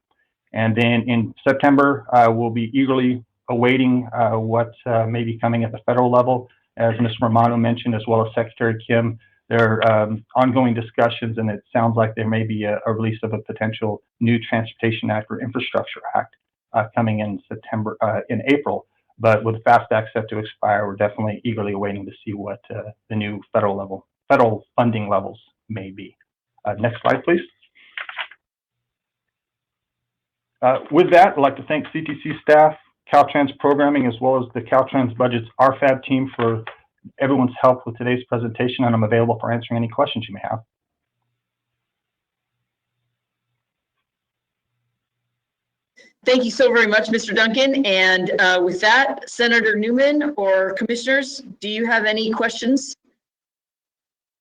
D: And then in September, we'll be eagerly awaiting what may be coming at the federal level. As Ms. Romano mentioned, as well as Secretary Kim, there are ongoing discussions, and it sounds like there may be a release of a potential new Transportation Act or Infrastructure Act coming in April. But with FAST Act set to expire, we're definitely eagerly awaiting to see what the new federal funding levels may be. Next slide, please. With that, I'd like to thank CTC staff, Caltrans programming, as well as the Caltrans Budgets RFAB team for everyone's help with today's presentation, and I'm available for answering any questions you may have.
A: Thank you so very much, Mr. Duncan. And with that, Senator Newman or commissioners, do you have any questions?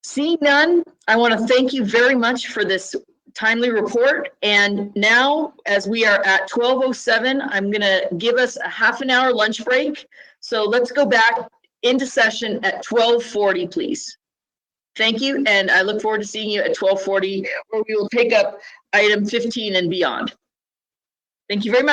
A: Seeing none, I want to thank you very much for this timely report. And now, as we are at 12:07, I'm going to give us a half-an-hour lunch break. So let's go back into session at 12:40, please. Thank you, and I look forward to seeing you at 12:40, where we will take up item 15 and beyond. Thank you very much.